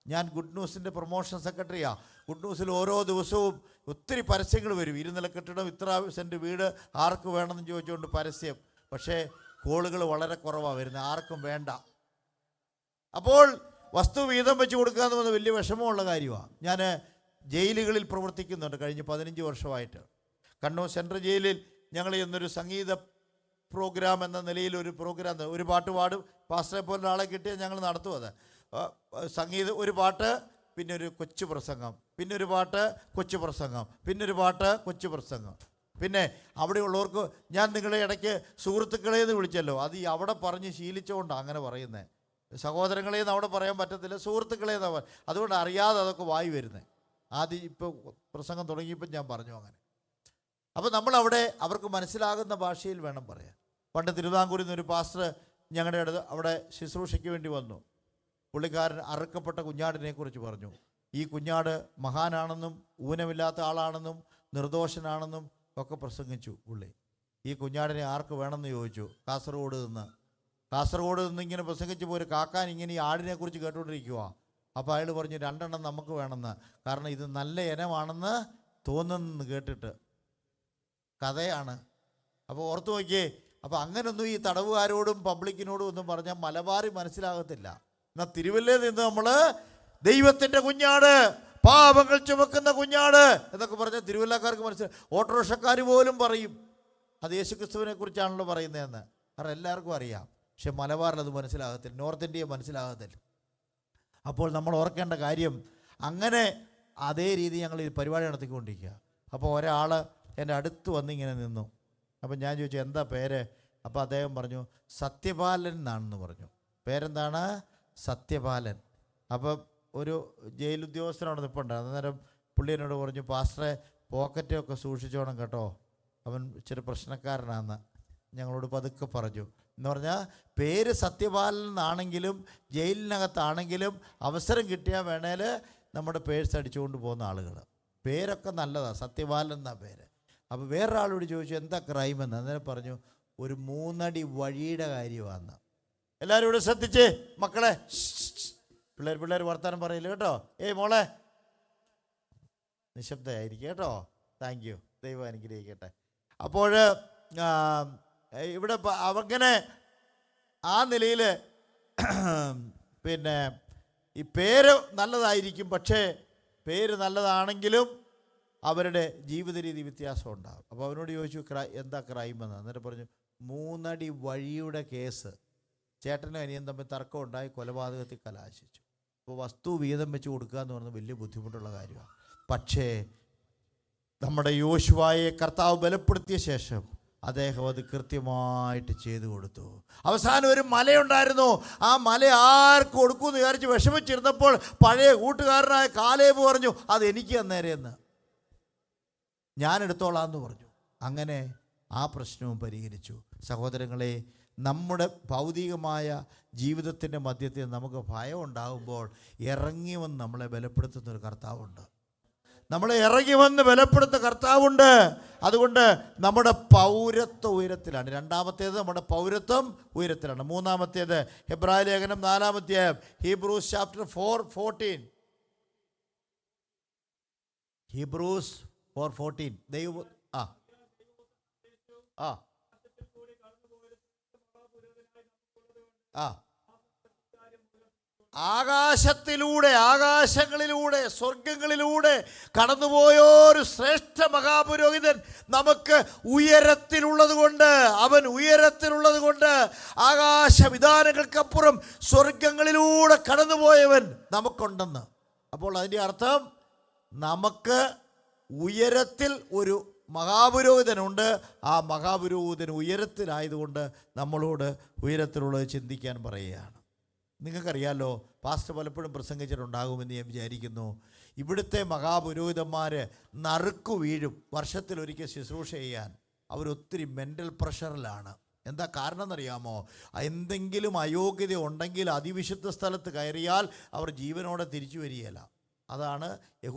ഞാൻ ഗുഡ് ന്യൂസിൻ്റെ പ്രൊമോഷൻ സെക്രട്ടറിയാണ്. ഗുഡ് ന്യൂസിൽ ഓരോ ദിവസവും ഒത്തിരി പരസ്യങ്ങൾ വരും. 2 നില കെട്ടിടം, ഇത്ര സെൻറ്റ് വീട്, ആർക്ക് വേണമെന്ന് ചോദിച്ചുകൊണ്ട് പരസ്യം. പക്ഷേ കോളുകൾ വളരെ കുറവാണ് വരുന്നത്, ആർക്കും വേണ്ട. അപ്പോൾ വസ്തു വീതം വെച്ച് കൊടുക്കുക എന്ന് പറഞ്ഞാൽ വലിയ വിഷമമുള്ള കാര്യമാണ്. ഞാൻ ജയിലുകളിൽ പ്രവർത്തിക്കുന്നുണ്ട് കഴിഞ്ഞ 15 വർഷമായിട്ട്. കണ്ണൂർ സെൻട്രൽ ജയിലിൽ ഞങ്ങൾ ഇന്നൊരു സംഗീത പ്രോഗ്രാം എന്ന നിലയിൽ ഒരു പ്രോഗ്രാം, ഒരു പാട്ട് പാടും. പാസ്റ്ററെ പോലെ ആളെ കിട്ടിയാൽ ഞങ്ങൾ നടത്തും. അത് ഒരു പാട്ട്, പിന്നെ ഒരു കൊച്ചു പ്രസംഗം, പിന്നെ ഒരു പാട്ട്, കൊച്ചു പ്രസംഗം, പിന്നെ ഒരു പാട്ട്, കൊച്ചു പ്രസംഗം. പിന്നെ അവിടെയുള്ളവർക്ക് ഞാൻ നിങ്ങളെ ഇടയ്ക്ക് സുഹൃത്തുക്കളെ എന്ന് വിളിച്ചല്ലോ, അത് അവിടെ പറഞ്ഞ് ശീലിച്ചുകൊണ്ടാണ് അങ്ങനെ പറയുന്നത്. സഹോദരങ്ങളെന്ന് അവിടെ പറയാൻ പറ്റത്തില്ല, സുഹൃത്തുക്കളെന്ന്. അതുകൊണ്ട് അറിയാതെ അതൊക്കെ വായി വരുന്നത്. ആദ്യം ഇപ്പോൾ പ്രസംഗം തുടങ്ങിയപ്പോൾ ഞാൻ പറഞ്ഞു അങ്ങനെ. അപ്പോൾ നമ്മളവിടെ അവർക്ക് മനസ്സിലാകുന്ന ഭാഷയിൽ വേണം പറയാൻ. പണ്ട് തിരുവിതാംകൂറിൽ നിന്നൊരു പാസ്റ്റർ ഞങ്ങളുടെ അടുത്ത് അവിടെ ശുശ്രൂഷയ്ക്ക് വേണ്ടി വന്നു. പുള്ളിക്കാരൻ അറുക്കപ്പെട്ട കുഞ്ഞാടിനെ കുറിച്ച് പറഞ്ഞു. ഈ കുഞ്ഞാട് മഹാനാണെന്നും ഊനമില്ലാത്ത ആളാണെന്നും നിർദോഷനാണെന്നും ഒക്കെ പ്രസംഗിച്ചു പുള്ളി. ഈ കുഞ്ഞാടിനെ ആർക്ക് വേണമെന്ന് ചോദിച്ചു. കാസർഗോഡ് നിന്ന് ഇങ്ങനെ പ്രസംഗിച്ചു പോയി. കാക്കാൻ ഇങ്ങനെ ഈ ആടിനെക്കുറിച്ച് കേട്ടുകൊണ്ടിരിക്കുക. അപ്പോൾ അയാൾ പറഞ്ഞു, 2 എണ്ണം നമുക്ക് വേണമെന്ന്, കാരണം ഇത് നല്ല ഇനമാണെന്ന് തോന്നുന്നെന്ന് കേട്ടിട്ട്. കഥയാണ്. അപ്പോൾ ഓർത്തു നോക്കിയേ. അപ്പോൾ അങ്ങനൊന്നും ഈ തടവുകാരോടും പബ്ലിക്കിനോടും ഒന്നും പറഞ്ഞാൽ മലബാറി മനസ്സിലാകത്തില്ല. എന്നാൽ തിരുവല്ലയിൽ നിന്ന് നമ്മൾ ദൈവത്തിൻ്റെ കുഞ്ഞാട്, പാപങ്ങൾ ചുമക്കുന്ന കുഞ്ഞാട് എന്നൊക്കെ പറഞ്ഞാൽ തിരുവല്ലക്കാർക്ക് മനസ്സിലായി. ഓട്ടോറിക്ഷക്കാർ പോലും പറയും അത് യേശുക്രിസ്തുവിനെ കുറിച്ചാണല്ലോ പറയുന്നതെന്ന്. കാരണം എല്ലാവർക്കും അറിയാം. പക്ഷെ മലബാറിൽ അത് മനസ്സിലാകത്തില്ല, നോർത്ത് ഇന്ത്യയെ മനസ്സിലാകത്തില്ല. അപ്പോൾ നമ്മൾ ഓർക്കേണ്ട കാര്യം, അങ്ങനെ അതേ രീതി ഞങ്ങൾ ഈ പരിപാടി നടത്തിക്കൊണ്ടിരിക്കുക. അപ്പോൾ ഒരാൾ എൻ്റെ അടുത്ത് വന്നിങ്ങനെ നിന്നു. അപ്പം ഞാൻ ചോദിച്ചു, എന്താ പേര്? അപ്പോൾ അദ്ദേഹം പറഞ്ഞു, സത്യപാലൻ എന്നാണെന്ന് പറഞ്ഞു. പേരെന്താണ്? സത്യപാലൻ. അപ്പം ഒരു ജയിൽ ഉദ്യോഗസ്ഥനാണ് നിൽപ്പുണ്ടായിരുന്നു. അന്നേരം പുള്ളി എന്നോട് പറഞ്ഞു, പാസ്റ്ററെ പോക്കറ്റൊക്കെ സൂക്ഷിച്ചോണം കേട്ടോ, അവൻ ഇച്ചിരി പ്രശ്നക്കാരനാണെന്ന് ഞങ്ങളോട് പതുക്കെ പറഞ്ഞു. എന്ന് പറഞ്ഞാൽ പേര് സത്യപാലൻ എന്നാണെങ്കിലും ജയിലിനകത്താണെങ്കിലും അവസരം കിട്ടിയാൽ വേണേൽ നമ്മുടെ പേഴ്സ് അടിച്ചുകൊണ്ട് പോകുന്ന ആളുകൾ. പേരൊക്കെ നല്ലതാണ്, സത്യപാലൻ എന്നാ പേര്. അപ്പോൾ വേറൊരാളോട് ചോദിച്ചു എന്താ ക്രൈമെന്ന്. അന്നേരം പറഞ്ഞു ഒരു 3 അടി വഴിയുടെ കാര്യമാണെന്ന്. എല്ലാവരും ഇവിടെ ശ്രദ്ധിച്ചേ മക്കളെ, പിള്ളേർ വർത്താനം പറയില്ല കേട്ടോ. മോളെ നിശബ്ദയായിരിക്കും കേട്ടോ. താങ്ക് യു, ദൈവം അനുഗ്രഹിക്കട്ടെ. അപ്പോൾ ഇവിടെ അങ്ങനെ ആ നിലയിൽ പിന്നെ ഈ പേര് നല്ലതായിരിക്കും, പക്ഷേ പേര് നല്ലതാണെങ്കിലും അവരുടെ ജീവിത രീതി വ്യത്യാസം ഉണ്ടാകും. അപ്പോൾ അവനോട് ചോദിച്ചു എന്താ ക്രൈമെന്ന്. അന്നേരം പറഞ്ഞു 3 അടി വഴിയുടെ കേസ്. ചേട്ടനും അനിയൻ തമ്മിൽ തർക്കം ഉണ്ടായി, കൊലപാതകത്തിൽ കലാശിച്ചു. അപ്പോൾ വസ്തു വീതം വെച്ച് കൊടുക്കുക എന്ന് പറഞ്ഞാൽ വലിയ ബുദ്ധിമുട്ടുള്ള കാര്യമാണ്. പക്ഷേ നമ്മുടെ യോശുവയെ കർത്താവ് ബലപ്പെടുത്തിയ ശേഷം അദ്ദേഹം അത് കൃത്യമായിട്ട് ചെയ്തു കൊടുത്തു. അവസാനം ഒരു മലയുണ്ടായിരുന്നു. ആ മല ആർക്ക് കൊടുക്കുമെന്ന് വിചാരിച്ച് വിഷമിച്ചിരുന്നപ്പോൾ പഴയ കൂട്ടുകാരനായ കാലേബ് പറഞ്ഞു അത് എനിക്ക് അന്നേരെന്ന്, ഞാൻ എടുത്തോളാമെന്ന് പറഞ്ഞു. അങ്ങനെ ആ പ്രശ്നവും പരിഹരിച്ചു. സഹോദരങ്ങളെ, നമ്മുടെ ഭൗതികമായ ജീവിതത്തിൻ്റെ മധ്യത്തിൽ നമുക്ക് ഭയം ഉണ്ടാകുമ്പോൾ ഇറങ്ങി വന്ന് നമ്മളെ ബലപ്പെടുത്തുന്നൊരു കർത്താവുണ്ട്. നമ്മളെ ഇറങ്ങി വന്ന് ബലപ്പെടുത്തുന്ന കർത്താവുണ്ട്. അതുകൊണ്ട് നമ്മുടെ പൗരത്വം ഉയരത്തിലാണ്. രണ്ടാമത്തേത് നമ്മുടെ പൗരത്വം ഉയരത്തിലാണ്. മൂന്നാമത്തേത് ഹെബ്രായ ലേഖനം 4-ാം അധ്യായം, ഹീബ്രൂസ് ചാപ്റ്റർ 4:14. ഹീബ്രൂസ് 4:14. ദൈവം ആകാശങ്ങളിലൂടെ സ്വർഗങ്ങളിലൂടെ കടന്നുപോയൊരു ശ്രേഷ്ഠ മഹാപുരോഹിതൻ നമുക്ക് ഉയരത്തിലുള്ളത് കൊണ്ട്, അവൻ ഉയരത്തിലുള്ളത് കൊണ്ട്, ആകാശവിധാനങ്ങൾക്കപ്പുറം സ്വർഗങ്ങളിലൂടെ കടന്നുപോയവൻ നമുക്കുണ്ടെന്ന്. അപ്പോൾ അതിൻ്റെ അർത്ഥം നമുക്ക് ഉയരത്തിൽ ഒരു മഹാപുരോഹിതനുണ്ട്. ആ മഹാപുരോഹിതൻ ഉയരത്തിലായതുകൊണ്ട് നമ്മളോട് ഉയരത്തിലുള്ളത് ചിന്തിക്കാൻ പറയുകയാണ്. നിങ്ങൾക്കറിയാമല്ലോ, പാസ്റ്റർ പലപ്പോഴും പ്രസംഗിച്ചിട്ടുണ്ടാകുമെന്ന് ഞാൻ വിചാരിക്കുന്നു. ഇവിടുത്തെ മഹാപുരോഹിതന്മാർ നറുക്കു വീഴും. വർഷത്തിലൊരിക്കൽ ശുശ്രൂഷ ചെയ്യാൻ അവരൊത്തിരി മെൻ്റൽ പ്രഷറിലാണ്. എന്താ കാരണം എന്നറിയാമോ? എന്തെങ്കിലും അയോഗ്യത ഉണ്ടെങ്കിൽ അതിവിശുദ്ധ സ്ഥലത്ത് കയറിയാൽ അവർ ജീവനോടെ തിരിച്ചു വരികയില്ല. അതാണ്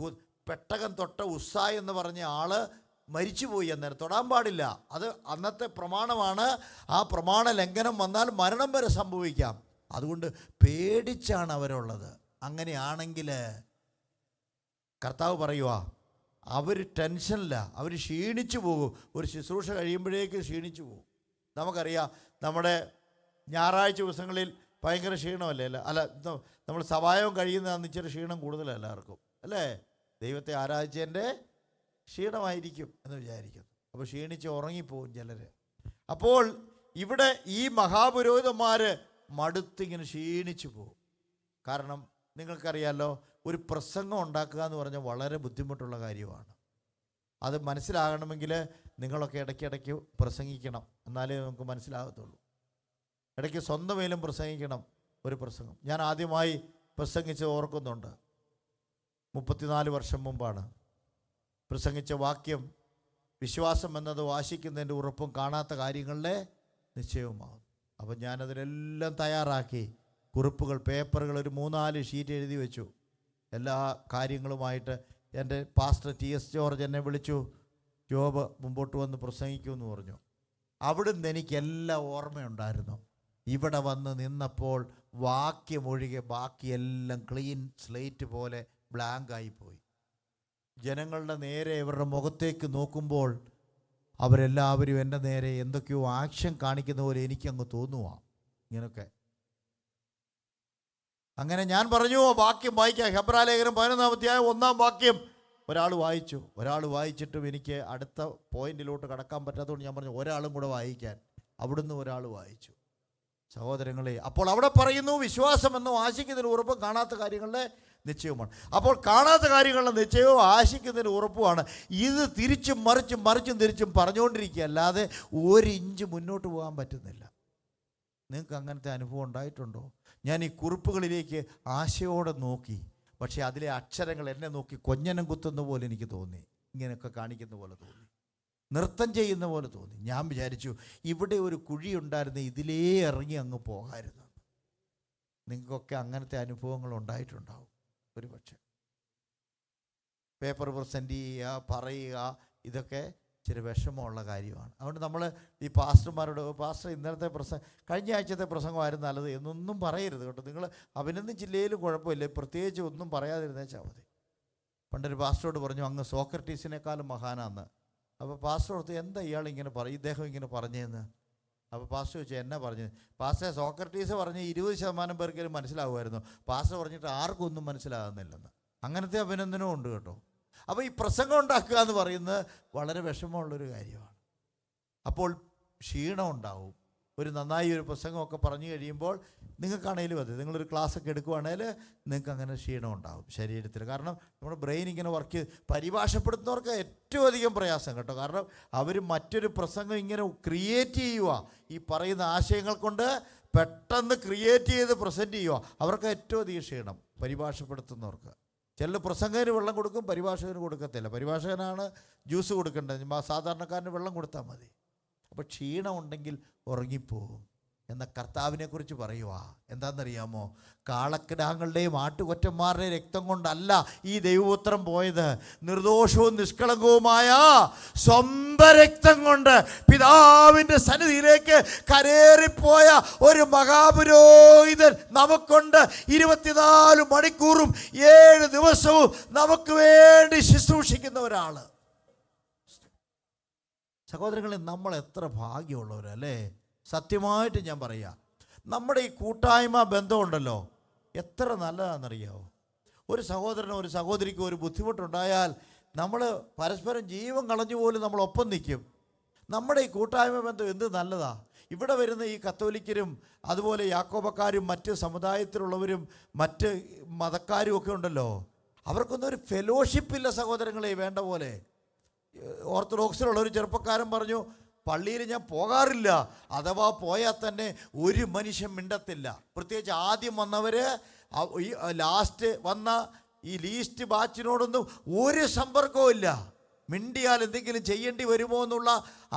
പെട്ടകം തൊട്ട ഉസ്സായ് എന്ന് പറഞ്ഞ ആൾ മരിച്ചുപോയി. അന്നേരം തൊടാൻ പാടില്ല. അത് അന്നത്തെ പ്രമാണമാണ്. ആ പ്രമാണ ലംഘനം വന്നാൽ മരണം വരെ സംഭവിക്കാം. അതുകൊണ്ട് പേടിച്ചാണ് അവരുള്ളത്. അങ്ങനെയാണെങ്കിൽ കർത്താവ് പറയുക, അവർ ടെൻഷനില്ല, അവർ ക്ഷീണിച്ചു പോകും. ഒരു ശുശ്രൂഷ കഴിയുമ്പോഴേക്ക് ക്ഷീണിച്ചു പോകും. നമുക്കറിയാം, നമ്മുടെ ഞായറാഴ്ച ദിവസങ്ങളിൽ ഭയങ്കര ക്ഷീണമല്ലേ? അല്ല, നമ്മൾ സഭായം കഴിയുന്നതാണ് ഇച്ചിരി ക്ഷീണം കൂടുതലാണ് എല്ലാവർക്കും, അല്ലേ? ദൈവത്തെ ആരാധിച്ചതിൻ്റെ ക്ഷീണമായിരിക്കും എന്ന് വിചാരിക്കുന്നു. അപ്പോൾ ക്ഷീണിച്ച് ഉറങ്ങിപ്പോവും ചിലർ. അപ്പോൾ ഇവിടെ ഈ മഹാപുരോഹിതന്മാർ മടുത്തിങ്ങനെ ക്ഷീണിച്ചു പോകും. കാരണം നിങ്ങൾക്കറിയാമല്ലോ, ഒരു പ്രസംഗം ഉണ്ടാക്കുക എന്ന് പറഞ്ഞാൽ വളരെ ബുദ്ധിമുട്ടുള്ള കാര്യമാണ്. അത് മനസ്സിലാകണമെങ്കിൽ നിങ്ങളൊക്കെ ഇടയ്ക്കിടയ്ക്ക് പ്രസംഗിക്കണം, എന്നാലേ നമുക്ക് മനസ്സിലാകത്തുള്ളൂ. ഇടയ്ക്ക് സ്വന്തം മേലും പ്രസംഗിക്കണം ഒരു പ്രസംഗം. ഞാൻ ആദ്യമായി പ്രസംഗിച്ച് ഓർക്കുന്നുണ്ട്, 34 വർഷം മുമ്പാണ്. പ്രസംഗിച്ച വാക്യം, വിശ്വാസം എന്നത് വാശിക്കുന്നതിൻ്റെ ഉറപ്പും കാണാത്ത കാര്യങ്ങളിലെ നിശ്ചയവുമാകും. അപ്പം ഞാനതിനെല്ലാം തയ്യാറാക്കി കുറിപ്പുകൾ, പേപ്പറുകൾ, ഒരു 3-4 ഷീറ്റ് എഴുതി വെച്ചു. എല്ലാ കാര്യങ്ങളുമായിട്ട് എൻ്റെ പാസ്റ്റർ TS ജോർജ് എന്നെ വിളിച്ചു, ജോബ് മുമ്പോട്ട് വന്ന് പ്രസംഗിക്കുമെന്ന് പറഞ്ഞു. അവിടുന്ന് എനിക്കെല്ലാം ഓർമ്മയുണ്ടായിരുന്നു. ഇവിടെ വന്ന് നിന്നപ്പോൾ വാക്യമൊഴികെ ബാക്കിയെല്ലാം ക്ലീൻ സ്ലേറ്റ് പോലെ ബ്ലാങ്കായിപ്പോയി. ജനങ്ങളുടെ നേരെ ഇവരുടെ മുഖത്തേക്ക് നോക്കുമ്പോൾ അവരെല്ലാവരും എൻ്റെ നേരെ എന്തൊക്കെയോ ആക്ഷൻ കാണിക്കുന്ന പോലെ എനിക്കങ്ങ് തോന്നുക. ഇങ്ങനെയൊക്കെ അങ്ങനെ ഞാൻ പറഞ്ഞു, വാക്യം വായിക്കാം. ഹെബ്രായ ലേഖനം 11-ാം അധ്യായം 1-ാം വാക്യം ഒരാൾ വായിച്ചിട്ടും എനിക്ക് അടുത്ത പോയിന്റിലോട്ട് കടക്കാൻ പറ്റാത്തതുകൊണ്ട് ഞാൻ പറഞ്ഞു ഒരാളും കൂടെ വായിക്കാൻ. അവിടുന്ന് ഒരാൾ വായിച്ചു. സഹോദരങ്ങളെ, അപ്പോൾ അവിടെ പറയുന്നു, വിശ്വാസം എന്നും ആശിക്കുന്നതിന് ഉറപ്പും കാണാത്ത കാര്യങ്ങളുടെ നിശ്ചയവുമാണ്. അപ്പോൾ കാണാത്ത കാര്യങ്ങളുടെ നിശ്ചയവും ആശിക്കുന്നതിന് ഉറപ്പുമാണ്. ഇത് തിരിച്ചും തിരിച്ചും പറഞ്ഞുകൊണ്ടിരിക്കുക, അല്ലാതെ 1 ഇഞ്ച് മുന്നോട്ട് പോകാൻ പറ്റുന്നില്ല. നിങ്ങൾക്ക് അങ്ങനത്തെ അനുഭവം ഉണ്ടായിട്ടുണ്ടോ? ഞാൻ ഈ കുറിപ്പുകളിലേക്ക് ആശയോടെ നോക്കി, പക്ഷേ അതിലെ അക്ഷരങ്ങൾ എന്നെ നോക്കി കൊഞ്ഞനം കുത്തുന്ന പോലെ എനിക്ക് തോന്നി. ഇങ്ങനെയൊക്കെ കാണിക്കുന്ന പോലെ തോന്നി, നൃത്തം ചെയ്യുന്ന പോലെ തോന്നി. ഞാൻ വിചാരിച്ചു ഇവിടെ ഒരു കുഴി ഉണ്ടായിരുന്നു, ഇതിലേ ഇറങ്ങി അങ്ങ് പോകാമായിരുന്നു. നിങ്ങൾക്കൊക്കെ അങ്ങനത്തെ അനുഭവങ്ങൾ ഉണ്ടായിട്ടുണ്ടാവും ഒരു പക്ഷേ. പേപ്പർ പ്രസൻറ്റ് ചെയ്യുക, പറയുക, ഇതൊക്കെ ഇച്ചിരി വിഷമമുള്ള കാര്യമാണ്. അതുകൊണ്ട് നമ്മൾ ഈ പാസ്റ്റർമാരോട്, പാസ്റ്റർ ഇന്നലത്തെ കഴിഞ്ഞ ആഴ്ചത്തെ പ്രസംഗമായിരുന്നു നല്ലത് എന്നൊന്നും പറയരുത് കേട്ടോ. നിങ്ങൾ അഭിനന്ദിച്ചില്ലേലും കുഴപ്പമില്ല, പ്രത്യേകിച്ച് ഒന്നും പറയാതിരുന്നേച്ചാൽ മതി. പണ്ടൊരു പാസ്റ്ററോട് പറഞ്ഞു, അങ്ങ് സോക്രട്ടീസിനേക്കാളും മഹാനാന്ന്. അപ്പോൾ പാസ്റ്റർ ഓർത്ത്, എന്താ ഇയാളിങ്ങനെ ഇദ്ദേഹം ഇങ്ങനെ പറഞ്ഞതെന്ന്. അപ്പോൾ പാസ്റ്റർ ചോദിച്ചു, എന്നാ പറഞ്ഞത്? പാസ്റ്റർ, സോക്രട്ടീസ് പറഞ്ഞ് 20% പേർക്കെങ്കിലും മനസ്സിലാവുമായിരുന്നു, പാസ്റ്റർ പറഞ്ഞിട്ട് ആർക്കും ഒന്നും മനസ്സിലാകുന്നില്ലെന്ന്. അങ്ങനത്തെ അഭിനന്ദനവും ഉണ്ട് കേട്ടോ. അപ്പോൾ ഈ പ്രസംഗം ഉണ്ടാക്കുക എന്ന് പറയുന്നത് വളരെ വിഷമമുള്ളൊരു കാര്യമാണ്. അപ്പോൾ ക്ഷീണം ഉണ്ടാവും. നന്നായി ഒരു പ്രസംഗമൊക്കെ പറഞ്ഞു കഴിയുമ്പോൾ നിങ്ങൾക്കാണേലും അതെ, നിങ്ങളൊരു ക്ലാസ്സൊക്കെ എടുക്കുവാണെങ്കിൽ നിങ്ങൾക്ക് അങ്ങനെ ക്ഷീണം ഉണ്ടാവും ശരീരത്തിൽ. കാരണം നമ്മുടെ ബ്രെയിൻ ഇങ്ങനെ വർക്ക് പരിഭാഷപ്പെടുത്തുന്നവർക്ക് ഏറ്റവും അധികം പ്രയാസം കേട്ടോ. കാരണം അവർ മറ്റൊരു പ്രസംഗം ഇങ്ങനെ ക്രിയേറ്റ് ചെയ്യുക, ഈ പറയുന്ന ആശയങ്ങൾ കൊണ്ട് പെട്ടെന്ന് ക്രിയേറ്റ് ചെയ്ത് പ്രസൻറ്റ് ചെയ്യുക. അവർക്ക് ഏറ്റവും അധികം ക്ഷീണം പരിഭാഷപ്പെടുത്തുന്നവർക്ക്. ചില പ്രസംഗത്തിന് വെള്ളം കൊടുക്കും, പരിഭാഷകന് കൊടുക്കത്തില്ല. പരിഭാഷകനാണ് ജ്യൂസ് കൊടുക്കേണ്ടത്, സാധാരണക്കാരന് വെള്ളം കൊടുത്താൽ മതി. അപ്പോൾ ക്ഷീണം ഉണ്ടെങ്കിൽ ഉറങ്ങിപ്പോവും എന്ന കർത്താവിനെക്കുറിച്ച് പറയുക. എന്താണെന്നറിയാമോ? കാളക്കിടാങ്ങളുടെയും ആട്ടുകൊറ്റന്മാരുടെയും രക്തം കൊണ്ടല്ല ഈ ദൈവപുത്രൻ പോയത്, നിർദോഷവും നിഷ്കളങ്കവുമായ സ്വന്തം രക്തം കൊണ്ട് പിതാവിൻ്റെ സന്നിധിയിലേക്ക് കരേറിപ്പോയ ഒരു മഹാപുരോഹിതൻ നമുക്കുണ്ട്. 24 മണിക്കൂറും 7 ദിവസവും നമുക്ക് വേണ്ടി ശുശ്രൂഷിക്കുന്ന ഒരാൾ. സഹോദരങ്ങളെ, നമ്മൾ എത്ര ഭാഗ്യമുള്ളവരല്ലേ? സത്യമായിട്ട് ഞാൻ പറയാം, നമ്മുടെ ഈ കൂട്ടായ്മ ബന്ധമുണ്ടല്ലോ, എത്ര നല്ലതാണെന്നറിയാമോ? ഒരു സഹോദരനോ ഒരു സഹോദരിക്കോ ഒരു ബുദ്ധിമുട്ടുണ്ടായാൽ നമ്മൾ പരസ്പരം ജീവൻ കളഞ്ഞു പോലും നമ്മൾ ഒപ്പം നിൽക്കും. നമ്മുടെ ഈ കൂട്ടായ്മ ബന്ധം എന്ത് നല്ലതാ. ഇവിടെ വരുന്ന ഈ കത്തോലിക്കരും അതുപോലെ യാക്കോബക്കാരും മറ്റ് സമുദായത്തിലുള്ളവരും മറ്റ് മതക്കാരും ഒക്കെ ഉണ്ടല്ലോ, അവർക്കൊന്നും ഒരു ഫെലോഷിപ്പില്ല സഹോദരങ്ങളെ വേണ്ട പോലെ. ഓർത്തഡോക്സിലുള്ള ഒരു ചെറുപ്പക്കാരൻ പറഞ്ഞു, പള്ളിയിൽ ഞാൻ പോകാറില്ല, അഥവാ പോയാൽ തന്നെ ഒരു മനുഷ്യൻ മിണ്ടത്തില്ല. പ്രത്യേകിച്ച് ആദ്യം വന്നവർ, ഈ ലാസ്റ്റ് വന്ന ഈ ലീസ്റ്റ് ബാച്ചിനോടൊന്നും ഒരു സമ്പർക്കവും ഇല്ല. മിണ്ടിയാൽ എന്തെങ്കിലും ചെയ്യേണ്ടി വരുമോ എന്നുള്ള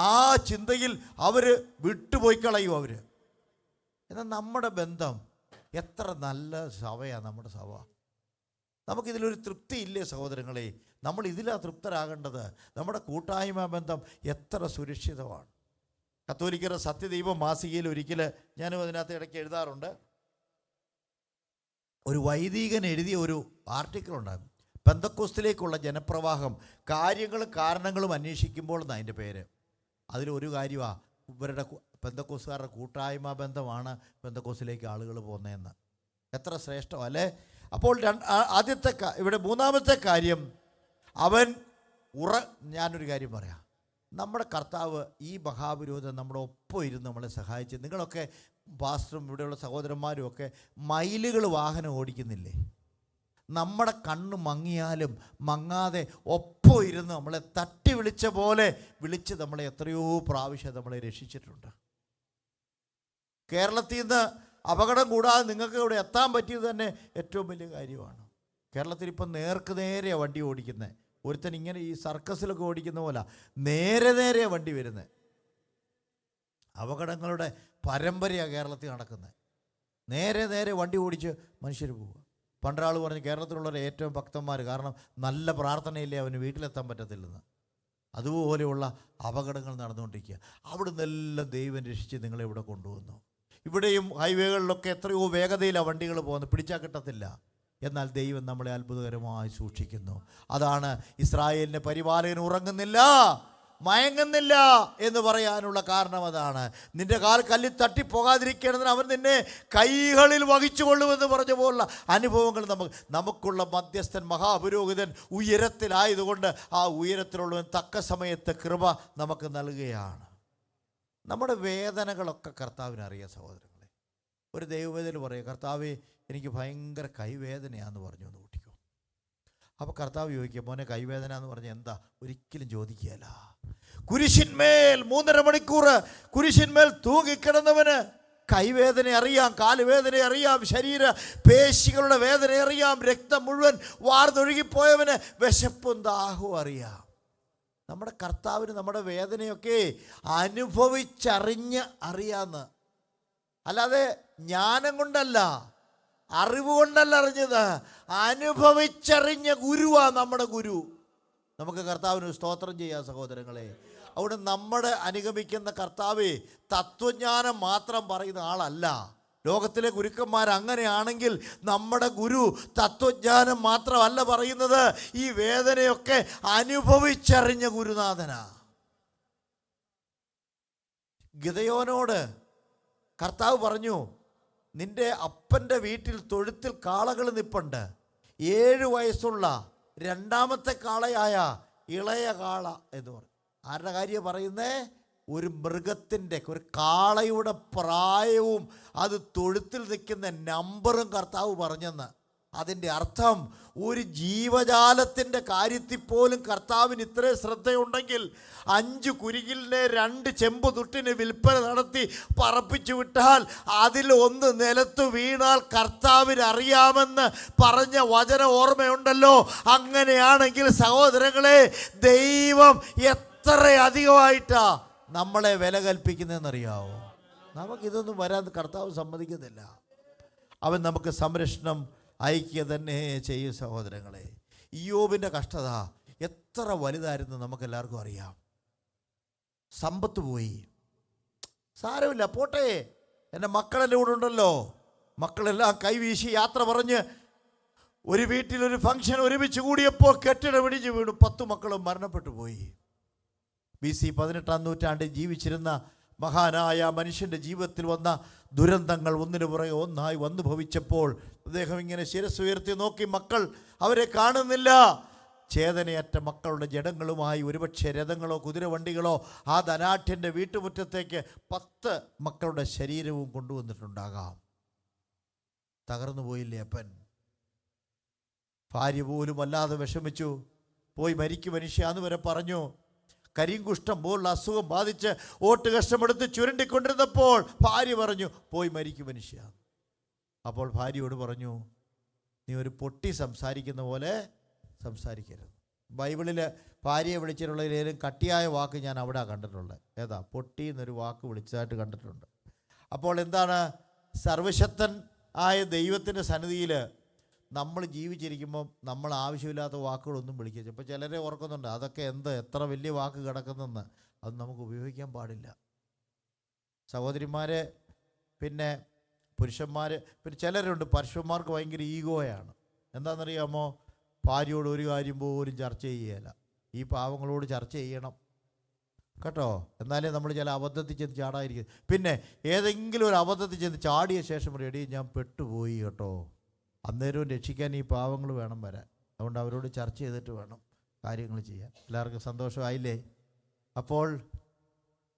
ആ ചിന്തയിൽ അവർ വിട്ടുപോയി കളയും അവർ. എന്നാൽ നമ്മുടെ ബന്ധം എത്ര നല്ല സഭയാണ് നമ്മുടെ സഭ. നമുക്കിതിലൊരു തൃപ്തി ഇല്ലേ സഹോദരങ്ങളെ? നമ്മൾ ഇതിലാണ് തൃപ്തരാകേണ്ടത്. നമ്മുടെ കൂട്ടായ്മ ബന്ധം എത്ര സുരക്ഷിതമാണ്. കത്തോലിക്കരുടെ സത്യദൈവം മാസികയിൽ ഒരിക്കൽ ഞാനും അതിനകത്ത് ഇടയ്ക്ക് എഴുതാറുണ്ട്, ഒരു വൈദികൻ എഴുതിയ ഒരു ആർട്ടിക്കിൾ ഉണ്ടായിരുന്നു. പെന്തക്കോസ്തിലേക്കുള്ള ജനപ്രവാഹം, കാര്യങ്ങളും കാരണങ്ങളും അന്വേഷിക്കുമ്പോൾ എന്നാണ് അതിൻ്റെ പേര്. അതിലൊരു കാര്യമാണ്, ഇവരുടെ പെന്തക്കോസ്തുകാരുടെ കൂട്ടായ്മ ബന്ധമാണ് പെന്തക്കോസ്തിലേക്ക് ആളുകൾ പോകുന്നതെന്ന്. എത്ര ശ്രേഷ്ഠം അല്ലേ? അപ്പോൾ ആദ്യത്തെ ഇവിടെ മൂന്നാമത്തെ കാര്യം, ഞാനൊരു കാര്യം പറയാം. നമ്മുടെ കർത്താവ് ഈ മഹാപുരോഹിതൻ നമ്മുടെ ഒപ്പം ഇരുന്ന് നമ്മളെ സഹായിച്ച്, നിങ്ങളൊക്കെ പാസ്റ്ററും ഇവിടെയുള്ള സഹോദരന്മാരും ഒക്കെ മൈലുകൾ വാഹനം ഓടിക്കുന്നില്ലേ? നമ്മുടെ കണ്ണ് മങ്ങിയാലും മങ്ങാതെ ഒപ്പം ഇരുന്ന് നമ്മളെ തട്ടി വിളിച്ച പോലെ വിളിച്ച് നമ്മളെ എത്രയോ പ്രാവശ്യം നമ്മളെ രക്ഷിച്ചിട്ടുണ്ട്. കേരളത്തിൽ നിന്ന് അപകടം കൂടാതെ നിങ്ങൾക്ക് ഇവിടെ എത്താൻ പറ്റിയത് തന്നെ ഏറ്റവും വലിയ കാര്യമാണ്. കേരളത്തിൽ ഇപ്പം നേർക്ക് നേരെയാണ് വണ്ടി ഓടിക്കുന്നത്. ഒരുത്തൻ ഇങ്ങനെ ഈ സർക്കസിലൊക്കെ ഓടിക്കുന്ന പോലെ നേരെ വണ്ടി വരുന്നത്. അപകടങ്ങളുടെ പരമ്പരയാണ് കേരളത്തിൽ നടക്കുന്നത്. നേരെ വണ്ടി ഓടിച്ച് മനുഷ്യർ പോവുക. പണ്ടൊരാൾ പറഞ്ഞ് കേരളത്തിലുള്ളവർ ഏറ്റവും ഭക്തന്മാർ, കാരണം നല്ല പ്രാർത്ഥനയില്ലേ അവന് വീട്ടിലെത്താൻ പറ്റത്തില്ലെന്ന്. അതുപോലെയുള്ള അപകടങ്ങൾ നടന്നുകൊണ്ടിരിക്കുക. അവിടെ നിന്നെല്ലാം ദൈവം രക്ഷിച്ച് നിങ്ങളെ ഇവിടെ കൊണ്ടുവന്നു. ഇവിടെയും ഹൈവേകളിലൊക്കെ എത്രയോ വേഗതയിലാണ് വണ്ടികൾ പോകുന്നത്, പിടിച്ചാൽ കിട്ടത്തില്ല. എന്നാൽ ദൈവം നമ്മളെ അത്ഭുതകരമായി സൂക്ഷിക്കുന്നു. അതാണ് ഇസ്രായേലിൻ്റെ പരിപാലകൻ ഉറങ്ങുന്നില്ല, മയങ്ങുന്നില്ല എന്ന് പറയാനുള്ള കാരണം അതാണ്. നിന്റെ കാൽ കല്ലിൽ തട്ടിപ്പോകാതിരിക്കേണ്ടതിന് അവൻ നിന്നെ കൈകളിൽ വഹിച്ചുകൊള്ളുമെന്ന് പറഞ്ഞ പോലുള്ള അനുഭവങ്ങൾ നമുക്കുള്ള മധ്യസ്ഥൻ മഹാപുരോഹിതൻ ഉയരത്തിലായതുകൊണ്ട് ആ ഉയരത്തിലുള്ളവൻ തക്ക സമയത്ത് കൃപ നമുക്ക് നൽകുകയാണ്. നമ്മുടെ വേദനകളൊക്കെ കർത്താവിനറിയാം സഹോദരങ്ങളെ. ഒരു ദൈവവേദന പറയുക, കർത്താവേ എനിക്ക് ഭയങ്കര കൈവേദനയാണെന്ന് പറഞ്ഞു എന്ന് കൂട്ടിക്കോ. അപ്പോൾ കർത്താവ് ചോദിക്കുക, മോനെ കൈവേദന എന്ന് പറഞ്ഞാൽ എന്താ? ഒരിക്കലും ചോദിക്കുകയല്ല. കുരിശിന്മേൽ 3.5 മണിക്കൂർ കുരിശിന്മേൽ തൂങ്ങിക്കിടന്നവന് കൈവേദന അറിയാം, കാലുവേദന അറിയാം, ശരീര പേശികളുടെ വേദന അറിയാം, രക്തം മുഴുവൻ വാർന്നൊഴുകിപ്പോയവന് വിശപ്പും ദാഹവും അറിയാം. നമ്മുടെ കർത്താവിന് നമ്മുടെ വേദനയൊക്കെ അനുഭവിച്ചറിഞ്ഞ് അറിയാമെന്ന്. അല്ലാതെ ജ്ഞാനം കൊണ്ടല്ല, അറിവ് കൊണ്ടല്ല അറിഞ്ഞത്, അനുഭവിച്ചറിഞ്ഞ ഗുരുവാ നമ്മുടെ ഗുരു. നമുക്ക് കർത്താവിന് സ്തോത്രം ചെയ്യാം സഹോദരങ്ങളെ. അവിടെ നമ്മുടെ അനുഗമിക്കുന്ന കർത്താവ് തത്വജ്ഞാനം മാത്രം പറയുന്ന ആളല്ല. ലോകത്തിലെ ഗുരുക്കന്മാർ അങ്ങനെയാണെങ്കിൽ നമ്മുടെ ഗുരു തത്വജ്ഞാനം മാത്രമല്ല പറയുന്നത്, ഈ വേദനയൊക്കെ അനുഭവിച്ചറിഞ്ഞ ഗുരുനാഥനാ. ഗിദെയോനോട് കർത്താവ് പറഞ്ഞു, നിന്റെ അപ്പൻ്റെ വീട്ടിൽ തൊഴുത്തിൽ കാളകൾ നിപ്പുണ്ട്. 7 വയസ്സുള്ള രണ്ടാമത്തെ കാളയായ ഇളയ കാള എന്ന് പറയും. ആരുടെ കാര്യം പറയുന്നേ? ഒരു മൃഗത്തിൻ്റെ, ഒരു കാളയുടെ പ്രായവും അത് തൊഴുത്തിൽ നിൽക്കുന്ന നമ്പറും കർത്താവ് പറഞ്ഞെന്ന്. അതിൻ്റെ അർത്ഥം ഒരു ജീവജാലത്തിൻ്റെ കാര്യത്തിൽ പോലും കർത്താവിന് ഇത്രയും ശ്രദ്ധയുണ്ടെങ്കിൽ 5 കുരികിലിനെ 2 ചെമ്പ് തുട്ടിന് വിൽപ്പന നടത്തി പറപ്പിച്ചു വിട്ടാൽ അതിൽ 1 നിലത്ത് വീണാൽ കർത്താവിന് അറിയാമെന്ന് പറഞ്ഞ വചന ഓർമ്മയുണ്ടല്ലോ. അങ്ങനെയാണെങ്കിൽ സഹോദരങ്ങളെ, ദൈവം എത്ര അധികമായിട്ടാ നമ്മളെ വില കൽപ്പിക്കുന്നതെന്നറിയാവോ? നമുക്കിതൊന്നും വരാൻ കർത്താവ് സമ്മതിക്കുന്നില്ല. അവൻ നമുക്ക് സംരക്ഷണം അയക്കുക തന്നെ ചെയ്യും സഹോദരങ്ങളെ. ഇയ്യോബിൻ്റെ കഷ്ടത എത്ര വലുതായിരുന്നു നമുക്കെല്ലാവർക്കും അറിയാം. സമ്പത്ത് പോയി, സാരമില്ല പോട്ടെ, എൻ്റെ മക്കളെല്ലാം കൂടെ ഉണ്ടല്ലോ. മക്കളെല്ലാം കൈവീശി യാത്ര പറഞ്ഞ് ഒരു വീട്ടിലൊരു ഫംഗ്ഷൻ ഒരുമിച്ച് കൂടിയപ്പോൾ കെട്ടിടം ഇടിഞ്ഞ് വീണു. 10 മക്കളും മരണപ്പെട്ടു പോയി. BC 18-ാം നൂറ്റാണ്ടിൽ ജീവിച്ചിരുന്ന മഹാനായ മനുഷ്യൻ്റെ ജീവിതത്തിൽ വന്ന ദുരന്തങ്ങൾ ഒന്നിനു പുറകെ ഒന്നായി വന്നു ഭവിച്ചപ്പോൾ അദ്ദേഹം ഇങ്ങനെ ശിരസ്സുയർത്തി നോക്കി. മക്കൾ അവരെ കാണുന്നില്ല. ചേതനയറ്റ മക്കളുടെ ജഡങ്ങളുമായി ഒരുപക്ഷെ രഥങ്ങളോ കുതിരവണ്ടികളോ ആ ധനാഠ്യൻ്റെ വീട്ടുമുറ്റത്തേക്ക് 10 മക്കളുടെ ശരീരവും കൊണ്ടുവന്നിട്ടുണ്ടാകാം. തകർന്നു പോയില്ലേ അപ്പൻ? ഭാര്യ പോലും വല്ലാതെ വിഷമിച്ചു. പോയി മരിക്കും മനുഷ്യാന്ന് വരെ പറഞ്ഞു. കരിങ്കുഷ്ഠം പോലുള്ള അസുഖം ബാധിച്ച് ഓട്ട് കഷ്ടമെടുത്ത് ചുരുണ്ടിക്കൊണ്ടിരുന്നപ്പോൾ ഭാര്യ പറഞ്ഞു, പോയി മരിക്കും മനുഷ്യ. അപ്പോൾ ഭാര്യയോട് പറഞ്ഞു, നീ ഒരു പൊട്ടി സംസാരിക്കുന്ന പോലെ സംസാരിക്കരുത്. ബൈബിളിൽ ഭാര്യയെ വിളിച്ചിട്ടുള്ളതിലേലും കട്ടിയായ വാക്ക് ഞാൻ അവിടെ കണ്ടിട്ടുള്ളത്. ഏതാ? പൊട്ടി എന്നൊരു വാക്ക് വിളിച്ചതായിട്ട് കണ്ടിട്ടുണ്ട്. അപ്പോൾ എന്താണ്? സർവശക്തൻ ആയ ദൈവത്തിൻ്റെ സന്നിധിയിൽ നമ്മൾ ജീവിച്ചിരിക്കുമ്പം നമ്മൾ ആവശ്യമില്ലാത്ത വാക്കുകളൊന്നും വിളിക്കുക. ഇപ്പോൾ ചിലരെ ഓർക്കുന്നുണ്ട്, അതൊക്കെ എത്ര വലിയ വാക്ക് കിടക്കുന്നെന്ന്. അത് നമുക്ക് ഉപയോഗിക്കാൻ പാടില്ല സഹോദരിമാരെ. പിന്നെ പുരുഷന്മാർ, പിന്നെ ചിലരുണ്ട് പുരുഷന്മാർക്ക് ഭയങ്കര ഈഗോയാണ്. എന്താണെന്നറിയാമോ? ഭാര്യയോട് ഒരു കാര്യം പോലും ചർച്ച ചെയ്യുകയില്ല. ഈ പാവങ്ങളോട് ചർച്ച ചെയ്യണം കേട്ടോ, എന്നാലേ നമ്മൾ ചില അബദ്ധത്തിൽ ചെന്ന് ചാടാതിരിക്കും. പിന്നെ ഏതെങ്കിലും ഒരു അബദ്ധത്തിൽ ചെന്ന് ചാടിയ ശേഷം റെഡി, ഞാൻ പെട്ടുപോയി കേട്ടോ, അന്നേരവും രക്ഷിക്കാൻ ഈ പാവങ്ങൾ വേണം വരാൻ. അതുകൊണ്ട് അവരോട് ചർച്ച ചെയ്തിട്ട് വേണം കാര്യങ്ങൾ ചെയ്യാൻ. എല്ലാവർക്കും സന്തോഷമായില്ലേ? അപ്പോൾ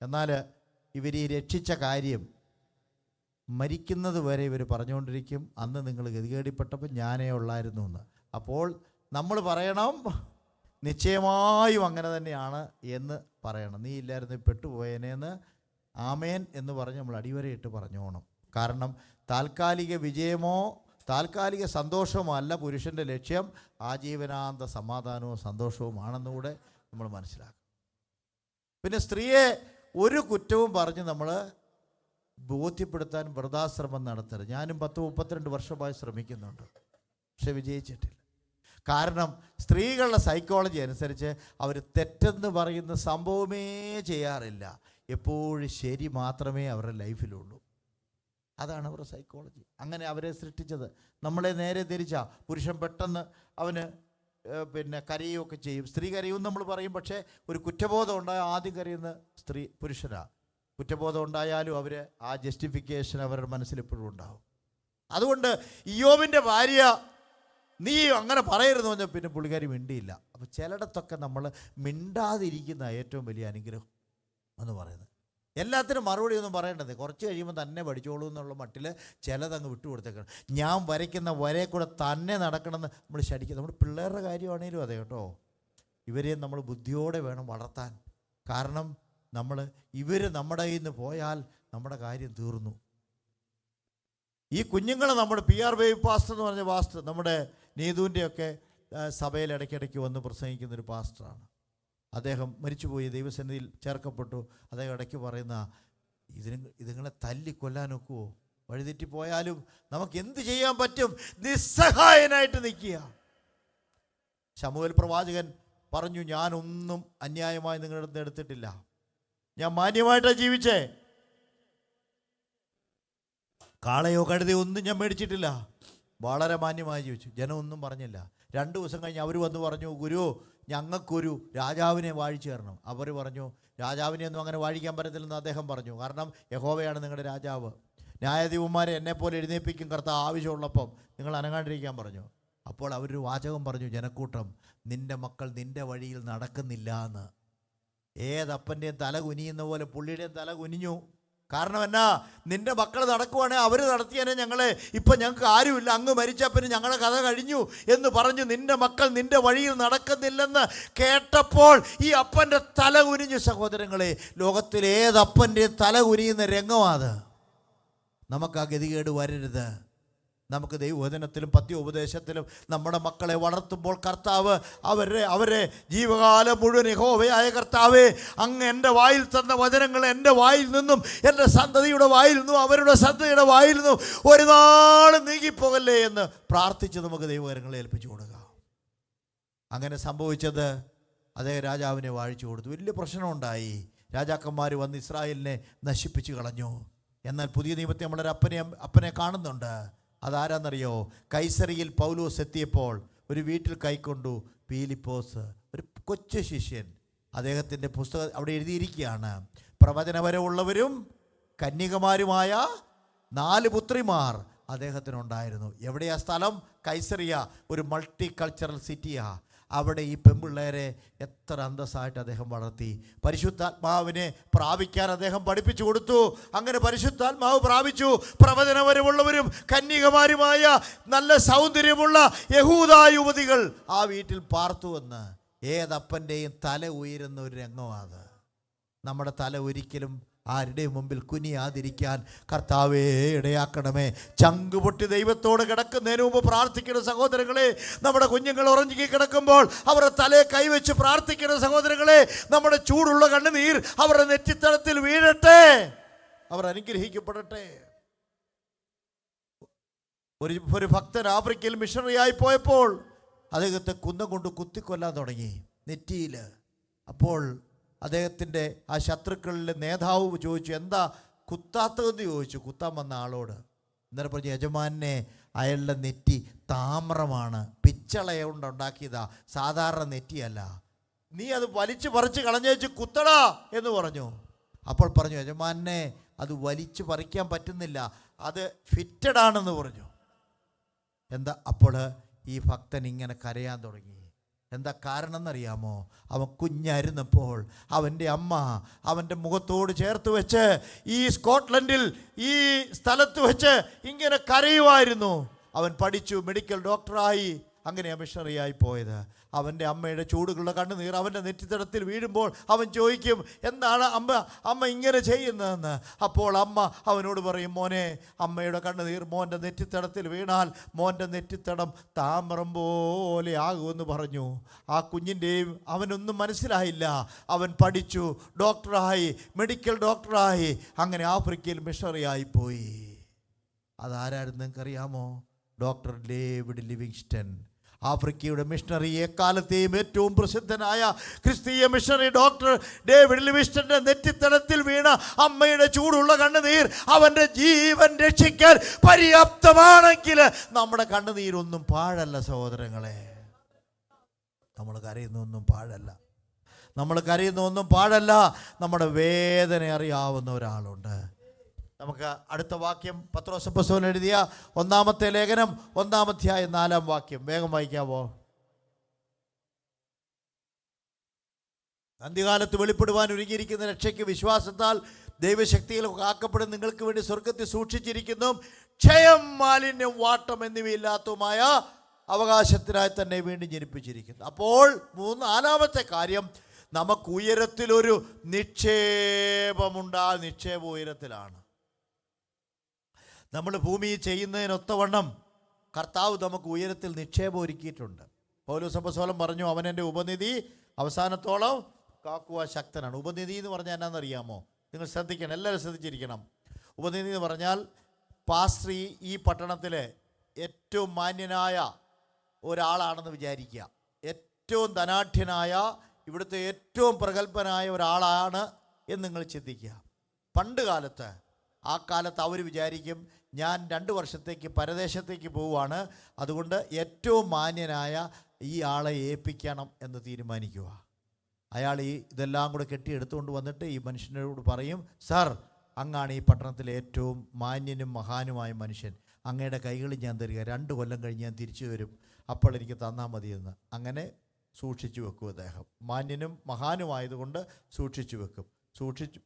എന്നാൽ ഇവർ ഈ രക്ഷിച്ച കാര്യം മരിക്കുന്നത് വരെ ഇവർ പറഞ്ഞുകൊണ്ടിരിക്കും, അന്ന് നിങ്ങൾ ഗതികേടിപ്പെട്ടപ്പോൾ ഞാനേ ഉള്ളായിരുന്നു എന്ന്. അപ്പോൾ നമ്മൾ പറയണം, നിശ്ചയമായും അങ്ങനെ തന്നെയാണ് എന്ന് പറയണം. നീ ഇല്ലായിരുന്നു പെട്ടുപോയതിനെന്ന് ആമേൻ എന്ന് പറഞ്ഞ് നമ്മൾ അടിവരയിട്ട് പറഞ്ഞോണം. കാരണം താൽക്കാലിക വിജയമോ താൽക്കാലിക സന്തോഷമോ അല്ല പുരുഷൻ്റെ ലക്ഷ്യം, ആജീവനാന്ത സമാധാനവും സന്തോഷവുമാണെന്നുകൂടെ നമ്മൾ മനസ്സിലാക്കും. പിന്നെ സ്ത്രീയെ ഒരു കുറ്റവും പറഞ്ഞ് നമ്മൾ ബോധ്യപ്പെടുത്താൻ വൃഥാശ്രമം നടത്തരുത്. ഞാനും 10-32 വർഷമായി ശ്രമിക്കുന്നുണ്ട്, പക്ഷെ വിജയിച്ചിട്ടില്ല. കാരണം സ്ത്രീകളുടെ സൈക്കോളജി അനുസരിച്ച് അവർ തെറ്റെന്ന് പറയുന്ന സംഭവമേ ചെയ്യാറില്ല. എപ്പോഴും ശരി മാത്രമേ അവരുടെ ലൈഫിലുള്ളൂ. അതാണ് അവരുടെ സൈക്കോളജി. അങ്ങനെ അവരെ സൃഷ്ടിച്ചത്. നമ്മളെ നേരെ തിരിച്ചാ. പുരുഷൻ പെട്ടെന്ന് അവന് പിന്നെ കരയുകയൊക്കെ ചെയ്യും. സ്ത്രീ കരയും നമ്മൾ പറയും, പക്ഷേ ഒരു കുറ്റബോധം ഉണ്ടായാൽ ആദ്യം കരയുന്ന പുരുഷനാണ്. കുറ്റബോധം ഉണ്ടായാലും അവർ ആ ജസ്റ്റിഫിക്കേഷൻ അവരുടെ മനസ്സിൽ എപ്പോഴും ഉണ്ടാവും. അതുകൊണ്ട് ഇയ്യോബിൻ്റെ ഭാര്യ നീ അങ്ങനെ പറയരുതെന്ന് പറഞ്ഞാൽ പിന്നെ പുള്ളിക്കാരി മിണ്ടിയില്ല. അപ്പോൾ ചിലയിടത്തൊക്കെ നമ്മൾ മിണ്ടാതിരിക്കുന്ന ഏറ്റവും വലിയ അനുഗ്രഹം എന്ന് പറയുന്നത്. എല്ലാത്തിനും മറുപടി ഒന്നും പറയേണ്ടത്, കുറച്ച് കഴിയുമ്പോൾ തന്നെ പഠിച്ചോളൂ എന്നുള്ള മട്ടിൽ ചിലതങ്ങ് വിട്ടുകൊടുത്തേക്കണം. ഞാൻ വരയ്ക്കുന്ന വരയെ കൂടെ തന്നെ നടക്കണമെന്ന് നമ്മൾ ശടിക്കുക. നമ്മുടെ പിള്ളേരുടെ കാര്യമാണേലും അതെ കേട്ടോ, ഇവരെയും നമ്മൾ ബുദ്ധിയോടെ വേണം വളർത്താൻ. കാരണം ഇവർ നമ്മുടെ കയ്യിൽ നിന്ന് പോയാൽ നമ്മുടെ കാര്യം തീർന്നു. ഈ കുഞ്ഞുങ്ങളെ നമ്മുടെ PR ബേബി പാസ്റ്റർ എന്ന് പറഞ്ഞ പാസ്റ്റർ നമ്മുടെ നീതുവിൻ്റെയൊക്കെ സഭയിൽ ഇടയ്ക്കിടയ്ക്ക് വന്ന് പ്രസംഗിക്കുന്നൊരു പാസ്റ്ററാണ്. അദ്ദേഹം മരിച്ചുപോയി, ദൈവസന്നിധിയിൽ ചേർക്കപ്പെട്ടു. അദ്ദേഹം ഇടയ്ക്ക് പറയുന്ന, ഇതുങ്ങളെ തല്ലിക്കൊല്ലാനൊക്കുമോ? വഴിതെറ്റിപ്പോയാലും നമുക്ക് എന്ത് ചെയ്യാൻ പറ്റും? നിസ്സഹായനായിട്ട് നിൽക്കുക. ശമൂവേൽ പ്രവാചകൻ പറഞ്ഞു, ഞാനൊന്നും അന്യായമായി നിങ്ങളുടെ അടുത്ത് എടുത്തിട്ടില്ല, ഞാൻ മാന്യമായിട്ടാണ് ജീവിച്ചേ, കാളയോ കഴുതയോ ഒന്നും ഞാൻ മേടിച്ചിട്ടില്ല, വളരെ മാന്യമായി ജീവിച്ചു. ജനം ഒന്നും പറഞ്ഞില്ല. 2 ദിവസം കഴിഞ്ഞ് അവർ വന്ന് പറഞ്ഞു, ഗുരു, ഞങ്ങൾക്കൊരു രാജാവിനെ വാഴിച്ചു തരണം. അവർ പറഞ്ഞു, രാജാവിനെ ഒന്നും അങ്ങനെ വാഴിക്കാൻ പറ്റത്തില്ലെന്ന് അദ്ദേഹം പറഞ്ഞു. കാരണം യഹോവയാണ് നിങ്ങളുടെ രാജാവ്. ന്യായാധിപന്മാരെ എന്നെപ്പോലെ എഴുന്നേൽപ്പിക്കും കർത്താവ് ആവശ്യമുള്ളപ്പം, നിങ്ങൾ അനങ്ങാണ്ടിരിക്കാൻ പറഞ്ഞു. അപ്പോൾ അവരൊരു വാചകം പറഞ്ഞു, ജനക്കൂട്ടം, നിൻ്റെ മക്കൾ നിൻ്റെ വഴിയിൽ നടക്കുന്നില്ല എന്ന്. ഏതപ്പൻ്റെയും തല കുനിയുന്ന പോലെ പുള്ളിയുടെയും തല കുനിഞ്ഞു. കാരണം എന്നാ, നിൻ്റെ മക്കൾ നടക്കുവാണെങ്കിൽ അവർ നടത്തിയതിനെ ഞങ്ങളെ, ഇപ്പം ഞങ്ങൾക്ക് ആരുമില്ല, അങ്ങ് മരിച്ചപ്പന് ഞങ്ങളുടെ കഥ കഴിഞ്ഞു എന്ന് പറഞ്ഞു നിൻ്റെ മക്കൾ നിൻ്റെ വഴിയിൽ നടക്കുന്നില്ലെന്ന് കേട്ടപ്പോൾ ഈ അപ്പൻ്റെ തല കുനിഞ്ഞു. സഹോദരങ്ങളെ, ലോകത്തിലേതപ്പൻ്റെയും തല കുനിയുന്ന രംഗമാത്. നമുക്ക് ആ ഗതികേട് വരരുത്. നമുക്ക് ദൈവവചനത്തിലും പത്യോപദേശത്തിലും നമ്മുടെ മക്കളെ വളർത്തുമ്പോൾ കർത്താവ് അവരെ ജീവകാലം മുഴുവൻ യഹോവയായ കർത്താവേ, അങ്ങ് എൻ്റെ വായിൽ തന്ന വചനങ്ങൾ എൻ്റെ വായിൽ നിന്നും, എൻ്റെ സന്തതിയുടെ വായിൽ നിന്നും, അവരുടെ സന്തതിയുടെ വായിൽ നിന്നും ഒരു നാളും നീങ്ങിപ്പോകല്ലേ എന്ന് പ്രാർത്ഥിച്ച് നമുക്ക് ദൈവകരങ്ങളെ ഏൽപ്പിച്ചു കൊടുക്കാം. അങ്ങനെ സംഭവിച്ചത്, അതേ രാജാവിനെ വാഴിച്ചു കൊടുത്തു. വലിയ പ്രശ്നമുണ്ടായി. രാജാക്കന്മാർ വന്ന് ഇസ്രായേലിനെ നശിപ്പിച്ചു കളഞ്ഞു. എന്നാൽ പുതിയ നിയമത്തെ നമ്മളൊരു അപ്പനെ കാണുന്നുണ്ട്. അതാരാന്നറിയോ? കൈസറിയിൽ പൗലോസ് എത്തിയപ്പോൾ ഒരു വീട്ടിൽ കൈക്കൊണ്ടു പീലിപ്പോസ്, ഒരു കൊച്ചു ശിഷ്യൻ. അദ്ദേഹത്തിൻ്റെ പുസ്തകം അവിടെ എഴുതിയിരിക്കുകയാണ്, പ്രവചനപരമുള്ളവരും കന്യകമാരുമായ 4 പുത്രിമാർ അദ്ദേഹത്തിനുണ്ടായിരുന്നു. എവിടെയാ സ്ഥലം? കൈസറിയ, ഒരു മൾട്ടി കൾച്ചറൽ സിറ്റിയാ. അവിടെ ഈ പെൺപിള്ളേരെ എത്ര അന്തസ്സായിട്ട് അദ്ദേഹം വളർത്തി. പരിശുദ്ധാത്മാവിനെ പ്രാപിക്കാൻ അദ്ദേഹം പഠിപ്പിച്ചു കൊടുത്തു. അങ്ങനെ പരിശുദ്ധാത്മാവ് പ്രാപിച്ചു. പ്രവചനപരമുള്ളവരും കന്യകമാരുമായ നല്ല സൗന്ദര്യമുള്ള യഹൂദ യുവതികൾ ആ വീട്ടിൽ പാർത്തുവെന്ന്. ഏതപ്പൻ്റെയും തല ഉയരുന്ന ഒരു രംഗമാണ്. നമ്മുടെ തല ഒരിക്കലും ആരുടെയും മുമ്പിൽ കുനിയാതിരിക്കാൻ കർത്താവേ ഇടയാക്കണമേ. ചങ്കുപൊട്ടി ദൈവത്തോട് കിടക്കുന്നതിന് മുമ്പ് പ്രാർത്ഥിക്കുന്ന സഹോദരങ്ങളെ, നമ്മുടെ കുഞ്ഞുങ്ങൾ ഉറങ്ങി കിടക്കുമ്പോൾ അവരുടെ തലയെ കൈവച്ച് പ്രാർത്ഥിക്കുന്ന സഹോദരങ്ങളെ, നമ്മുടെ ചൂടുള്ള കണ്ണുനീർ അവരുടെ നെറ്റിത്തടത്തിൽ വീഴട്ടെ, അവർ അനുഗ്രഹിക്കപ്പെടട്ടെ. ഒരു ഭക്തൻ ആഫ്രിക്കയിൽ മിഷണറിയായി പോയപ്പോൾ അദ്ദേഹത്തെ കുന്തം കൊണ്ട് കുത്തിക്കൊല്ലാൻ തുടങ്ങി നെറ്റിയിൽ. അപ്പോൾ അദ്ദേഹത്തിൻ്റെ ആ ശത്രുക്കളിലെ നേതാവ് ചോദിച്ചു, എന്താ കുത്താത്തതെന്ന് ചോദിച്ചു. കുത്താൻ വന്ന ആളോട് അന്നേരം പറഞ്ഞു, യജമാനെ, അയാളുടെ നെറ്റി താമ്രമാണ്, പിച്ചള കൊണ്ട് ഉണ്ടാക്കിയതാ, സാധാരണ നെറ്റിയല്ല, നീ അത് വലിച്ചു പറിച്ച് കളഞ്ഞേച്ച് കുത്തടാ എന്ന് പറഞ്ഞു. അപ്പോൾ പറഞ്ഞു, യജമാനെ, അത് വലിച്ചു പറിക്കാൻ പറ്റുന്നില്ല, അത് ഫിറ്റഡ് ആണെന്ന് പറഞ്ഞു. എന്താ? അപ്പോൾ ഈ ഭക്തൻ ഇങ്ങനെ കരയാൻ തുടങ്ങി. എന്താ കാരണം എന്നറിയാമോ? അവൻ കുഞ്ഞായിരുന്നപ്പോൾ അവൻ്റെ അമ്മ അവൻ്റെ മുഖത്തോട് ചേർത്ത് വെച്ച് ഈ സ്കോട്ട്ലൻഡിൽ ഈ സ്ഥലത്ത് വെച്ച് ഇങ്ങനെ കരയുമായിരുന്നു. അവൻ പഠിച്ചു, മെഡിക്കൽ ഡോക്ടറായി, അങ്ങനെയാണ് മിഷണറിയായി പോയത്. അവൻ്റെ അമ്മയുടെ ചൂടുകളുടെ കണ്ണുനീർ അവൻ്റെ നെറ്റിത്തടത്തിൽ വീഴുമ്പോൾ അവൻ ചോദിക്കും, എന്താണ് അമ്മ ഇങ്ങനെ ചെയ്യുന്നതെന്ന്. അപ്പോൾ അമ്മ അവനോട് പറയും, മോനെ, അമ്മയുടെ കണ്ണുനീർ മോൻ്റെ നെറ്റിത്തടത്തിൽ വീണാൽ മോൻ്റെ നെറ്റിത്തടം താമ്രം പോലെ ആകുമെന്ന് പറഞ്ഞു. ആ കുഞ്ഞിൻ്റെയും അവനൊന്നും മനസ്സിലായില്ല. അവൻ പഠിച്ചു, ഡോക്ടറായി, മെഡിക്കൽ ഡോക്ടറായി, അങ്ങനെ ആഫ്രിക്കയിൽ മിഷണറിയായി പോയി. അതാരായിരുന്നു നിങ്ങൾക്കറിയാമോ? Doctor David Livingstone. ആഫ്രിക്കയുടെ മിഷണറി, എക്കാലത്തെയും ഏറ്റവും പ്രസിദ്ധനായ ക്രിസ്തീയ മിഷണറി ഡോക്ടർ ഡേവിഡ് ലിവിങ്സ്റ്റന്റെ നെറ്റിത്തടത്തിൽ വീണ അമ്മയുടെ ചൂടുള്ള കണ്ണുനീർ അവൻ്റെ ജീവൻ രക്ഷിക്കാൻ പര്യാപ്തമാണെങ്കിൽ നമ്മുടെ കണ്ണുനീരൊന്നും പാഴല്ല സഹോദരങ്ങളെ. നമ്മൾ കരയുന്നൊന്നും പാഴല്ല, നമ്മൾ കരയുന്നൊന്നും പാഴല്ല. നമ്മുടെ വേദന അറിയാവുന്ന ഒരാളുണ്ട്. നമുക്ക് അടുത്ത വാക്യം പത്രോസ് അപ്പോസ്തലൻ എഴുതിയ 1-ാമത്തെ ലേഖനം 1-ാം അധ്യായം 4-ാം വാക്യം വേഗം വായിക്കാവോ? അന്ത്യകാലത്ത് വെളിപ്പെടുവാൻ ഒരുങ്ങിയിരിക്കുന്ന രക്ഷയ്ക്ക് വിശ്വാസത്താൽ ദൈവശക്തിയിൽ കാക്കപ്പെടുന്ന നിങ്ങൾക്ക് വേണ്ടി സ്വർഗത്തിൽ സൂക്ഷിച്ചിരിക്കുന്നു ക്ഷയം, മാലിന്യം, വാട്ടം എന്നിവയില്ലാത്തതുമായ അവകാശത്തിനായി തന്നെ വീണ്ടും ജനിപ്പിച്ചിരിക്കുന്നു. അപ്പോൾ 4-ാമത്തെ കാര്യം, നമുക്ക് ഉയരത്തിലൊരു നിക്ഷേപമുണ്ടാ. നിക്ഷേപം ഉയരത്തിലാണ്. നമ്മൾ ഭൂമിയിൽ ചെയ്യുന്നതിനൊത്തവണ്ണം കർത്താവ് നമുക്ക് ഉയരത്തിൽ നിക്ഷേപം ഒരുക്കിയിട്ടുണ്ട്. പൗലോസ് അപ്പോസ്തലൻ പറഞ്ഞു, അവൻ എൻ്റെ ഉപനിധി അവസാനത്തോളം കാക്കുവാൻ ശക്തനാണ്. ഉപനിധി എന്ന് പറഞ്ഞാൽ എന്നാണെന്നറിയാമോ? നിങ്ങൾ ശ്രദ്ധിക്കണം, എല്ലാവരും ശ്രദ്ധിച്ചിരിക്കണം. ഉപനിധി എന്ന് പറഞ്ഞാൽ പാസ്റ്റർ ഈ പട്ടണത്തിലെ ഏറ്റവും മാന്യനായ ഒരാളാണെന്ന് വിചാരിക്കുക. ഏറ്റവും ധനാഢ്യനായ, ഇവിടുത്തെ ഏറ്റവും പ്രഗത്ഭനായ ഒരാളാണ് എന്ന് നിങ്ങൾ ചിന്തിക്കുക. പണ്ട് കാലത്ത്, ആ കാലത്ത് അവർ വിചാരിക്കും, ഞാൻ 2 വർഷത്തേക്ക് പരദേശത്തേക്ക് പോവുകയാണ്, അതുകൊണ്ട് ഏറ്റവും മാന്യനായ ഈ ആളെ ഏൽപ്പിക്കണം എന്ന് തീരുമാനിക്കുക. അയാൾ ഇതെല്ലാം കൂടെ കെട്ടിയെടുത്തുകൊണ്ട് വന്നിട്ട് ഈ മനുഷ്യനോട് പറയും, സാർ, അങ്ങാണ് ഈ പട്ടണത്തിലെ ഏറ്റവും മാന്യനും മഹാനുമായ മനുഷ്യൻ, അങ്ങയുടെ കൈകളിൽ ഞാൻ തരിക, 2 കൊല്ലം കഴിഞ്ഞ് ഞാൻ തിരിച്ചു വരും, അപ്പോൾ എനിക്ക് തന്നാൽ മതിയെന്ന്. അങ്ങനെ സൂക്ഷിച്ചു വെക്കും. അദ്ദേഹം മാന്യനും മഹാനുമായതുകൊണ്ട് സൂക്ഷിച്ചു വെക്കും. സൂക്ഷിച്ചു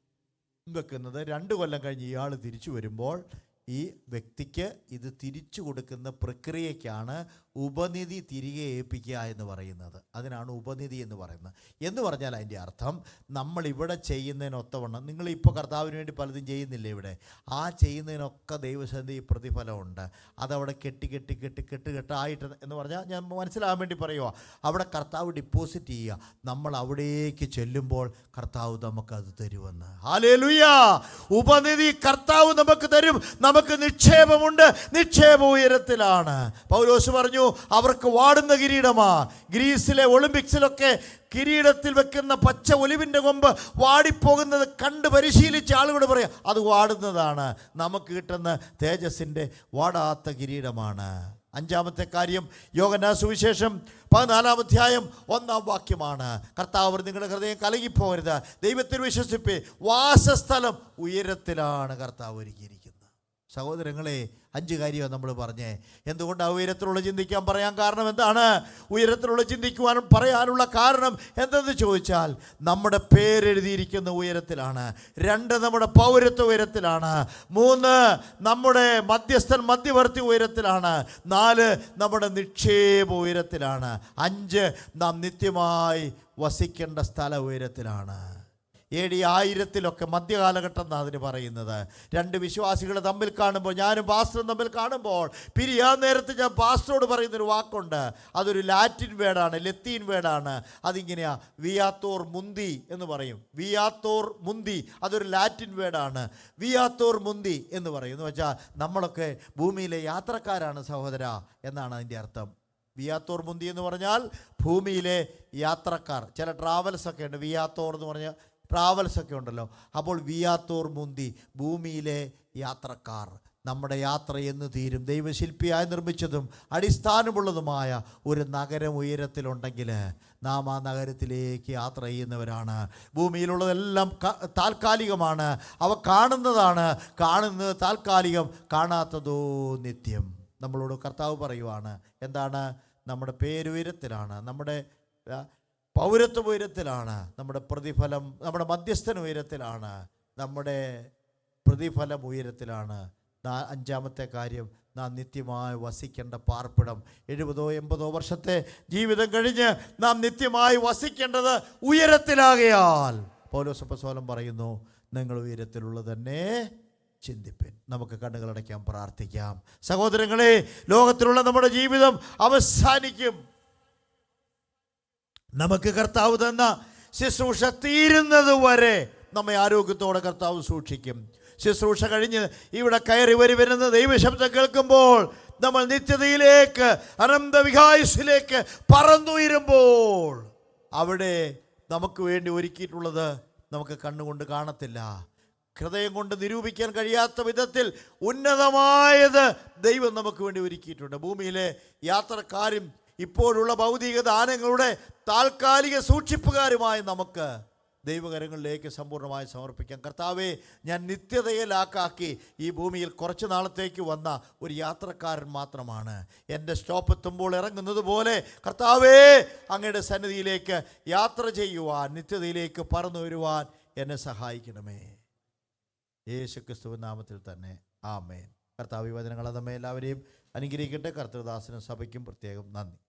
വെക്കുന്നത് 2 കൊല്ലം കഴിഞ്ഞ് ഇയാൾ തിരിച്ചു വരുമ്പോൾ ഈ വ്യക്തിക്ക് ഇത് തിരിച്ചു കൊടുക്കുന്ന പ്രക്രിയയ്ക്കാണ് ഉപനിധി തിരികെ ഏൽപ്പിക്കുക എന്ന് പറയുന്നത്. അതിനാണ് ഉപനിധി എന്ന് പറയുന്നത്. എന്ന് പറഞ്ഞാൽ അതിൻ്റെ അർത്ഥം, നമ്മളിവിടെ ചെയ്യുന്നതിനൊത്തവണ്ണം, നിങ്ങളിപ്പോൾ കർത്താവിന് വേണ്ടി പലതും ചെയ്യുന്നില്ലേ ഇവിടെ, ആ ചെയ്യുന്നതിനൊക്കെ ദൈവസന്നിധി പ്രതിഫലമുണ്ട്. അതവിടെ കെട്ടായിട്ട് എന്ന് പറഞ്ഞാൽ ഞാൻ മനസ്സിലാകാൻ വേണ്ടി പറയുക, അവിടെ കർത്താവ് ഡിപ്പോസിറ്റ് ചെയ്യുക. നമ്മൾ അവിടേക്ക് ചെല്ലുമ്പോൾ കർത്താവ് നമുക്കത് തരുമെന്ന്. ഹല്ലേലൂയ! ഉപനിധി കർത്താവ് നമുക്ക് തരും. നമുക്ക് നിക്ഷേപമുണ്ട്, നിക്ഷേപ ഉയരത്തിലാണ്. പൗലോസ് പറഞ്ഞു, അവർക്ക് വാടുന്ന കിരീടമാ. ഗ്രീസിലെ ഒളിമ്പിക്സിലൊക്കെ കിരീടത്തിൽ വെക്കുന്ന പച്ച ഒലിവിൻ്റെ കൊമ്പ് വാടിപ്പോകുന്നത് കണ്ട് പരിശീലിച്ച ആളുകൾ പറയാം, അത് വാടുന്നതാണ്. നമുക്ക് കിട്ടുന്ന തേജസ്സിൻ്റെ വാടാത്ത കിരീടമാണ്. 5-ാമത്തെ കാര്യം, യോഹന്നാൻ സുവിശേഷം 14-ാം അധ്യായം 1-ാം വാക്യമാണ്. കർത്താവ്, നിങ്ങളുടെ ഹൃദയം കലങ്ങിപ്പോകരുത്, ദൈവത്തിൽ വിശ്വസിപ്പേ, വാസസ്ഥലം ഉയരത്തിലാണ് കർത്താവ് ഒരുക്കിയിരിക്കുന്നത്. സഹോദരങ്ങളെ, 5 കാര്യമാണ് നമ്മൾ പറഞ്ഞേ. എന്തുകൊണ്ടാണ് ഉയരത്തിലുള്ള ചിന്തിക്കാൻ പറയാൻ കാരണം എന്താണ്? ഉയരത്തിലുള്ള ചിന്തിക്കുവാനും പറയാനുള്ള കാരണം എന്തെന്ന് ചോദിച്ചാൽ, നമ്മുടെ പേരെഴുതിയിരിക്കുന്ന ഉയരത്തിലാണ്. 2, നമ്മുടെ പൗരത്വ ഉയരത്തിലാണ്. 3, നമ്മുടെ മധ്യവർത്തി ഉയരത്തിലാണ്. 4, നമ്മുടെ നിക്ഷേപ ഉയരത്തിലാണ്. 5, നാം നിത്യമായി വസിക്കേണ്ട സ്ഥല ഉയരത്തിലാണ്. AD 1000-ലൊക്കെ മധ്യകാലഘട്ടം എന്നാണ് അതിന് പറയുന്നത്. 2 വിശ്വാസികൾ തമ്മിൽ കാണുമ്പോൾ, ഞാനും പാസ്റ്ററും തമ്മിൽ കാണുമ്പോൾ, പിരിയാൻ നേരത്ത് ഞാൻ പാസ്റ്ററോട് പറയുന്നൊരു വാക്കുണ്ട്. അതൊരു ലാറ്റിൻ വേർഡാണ്, ലത്തീൻ വേർഡാണ്. അതിങ്ങനെയാ, വിയാത്തോർ മുന്തി എന്ന് പറയും. വിയാത്തോർ മുന്തി, അതൊരു ലാറ്റിൻ വേർഡാണ്. വിയാത്തോർ മുന്തി എന്ന് പറയും. എന്ന് വെച്ചാൽ നമ്മളൊക്കെ ഭൂമിയിലെ യാത്രക്കാരാണ് സഹോദര എന്നാണ് അതിൻ്റെ അർത്ഥം. വിയാത്തോർ മുന്തി എന്ന് പറഞ്ഞാൽ ഭൂമിയിലെ യാത്രക്കാർ. ചില ട്രാവൽസൊക്കെ ഉണ്ട്, വിയാത്തോർ എന്ന് പറഞ്ഞാൽ ട്രാവൽസൊക്കെ ഉണ്ടല്ലോ. അപ്പോൾ വിയാത്തോർ മുന്തി, ഭൂമിയിലെ യാത്രക്കാർ. നമ്മുടെ യാത്ര എന്ന് തീരും. ദൈവശില്പിയായി നിർമ്മിച്ചതും അടിസ്ഥാനമുള്ളതുമായ ഒരു നഗരം ഉയരത്തിലുണ്ടെങ്കിൽ നാം ആ നഗരത്തിലേക്ക് യാത്ര ചെയ്യുന്നവരാണ്. ഭൂമിയിലുള്ളതെല്ലാം താൽക്കാലികമാണ്, അവ കാണുന്നതാണ്. കാണുന്നത് താൽക്കാലികം, കാണാത്തതോ നിത്യം. നമ്മളോട് കർത്താവ് പറയുവാണ്, എന്താണ്? നമ്മുടെ പേരുയരത്തിലാണ്, നമ്മുടെ പൗരത്വ ഉയരത്തിലാണ്, നമ്മുടെ പ്രതിഫലം, നമ്മുടെ മധ്യസ്ഥന ഉയരത്തിലാണ്, നമ്മുടെ പ്രതിഫലം ഉയരത്തിലാണ്. 5-ാമത്തെ കാര്യം, നാം നിത്യമായി വസിക്കേണ്ട പാർപ്പിടം. 70 80 വർഷത്തെ ജീവിതം കഴിഞ്ഞ് നാം നിത്യമായി വസിക്കേണ്ടത് ഉയരത്തിലാകയാൽ പൗലോസ് അപ്പോസ്തലൻ പറയുന്നു, നിങ്ങൾ ഉയരത്തിലുള്ള തന്നെ ചിന്തിപ്പിൻ. നമുക്ക് കണ്ണുകളടയ്ക്കാം, പ്രാർത്ഥിക്കാം. സഹോദരങ്ങളെ, ലോകത്തിലുള്ള നമ്മുടെ ജീവിതം അവസാനിക്കും. നമുക്ക് കർത്താവ് തന്ന ശുശ്രൂഷ തീരുന്നത് വരെ നമ്മെ ആരോഗ്യത്തോടെ കർത്താവ് സൂക്ഷിക്കും. ശുശ്രൂഷ കഴിഞ്ഞ് ഇവിടെ കയറി വരുന്ന ദൈവശബ്ദം കേൾക്കുമ്പോൾ നമ്മൾ നിത്യതയിലേക്ക്, അനന്തവിഹായുസ്സിലേക്ക് പറന്നുയരുമ്പോൾ അവിടെ നമുക്ക് വേണ്ടി ഒരുക്കിയിട്ടുള്ളത് നമുക്ക് കണ്ണുകൊണ്ട് കാണത്തില്ല. ഹൃദയം കൊണ്ട് നിരൂപിക്കാൻ കഴിയാത്ത വിധത്തിൽ ഉന്നതമായത് ദൈവം നമുക്ക് വേണ്ടി ഒരുക്കിയിട്ടുണ്ട്. ഭൂമിയിലെ യാത്രക്കാരും ഇപ്പോഴുള്ള ഭൗതിക ദാനങ്ങളുടെ താൽക്കാലിക സൂക്ഷിപ്പുകാരുമായി നമുക്ക് ദൈവകരങ്ങളിലേക്ക് സമ്പൂർണ്ണമായി സമർപ്പിക്കാം. കർത്താവേ, ഞാൻ നിത്യതയിലാക്കി ഈ ഭൂമിയിൽ കുറച്ച് നാളത്തേക്ക് വന്ന ഒരു യാത്രക്കാരൻ മാത്രമാണ്. എൻ്റെ സ്റ്റോപ്പ് എത്തുമ്പോൾ ഇറങ്ങുന്നത് പോലെ കർത്താവേ, അങ്ങയുടെ സന്നിധിയിലേക്ക് യാത്ര ചെയ്യുവാൻ, നിത്യതയിലേക്ക് പറന്നു വരുവാൻ എന്നെ സഹായിക്കണമേ. യേശുക്രിസ്തുവിൻ നാമത്തിൽ തന്നെ ആമേൻ. കർത്താവ് ഈ വചനങ്ങൾ നമ്മെ എല്ലാവരെയും അനുഗ്രഹിക്കട്ടെ. കർത്തൃദാസനും സഭയ്ക്കും പ്രത്യേകം നന്ദി.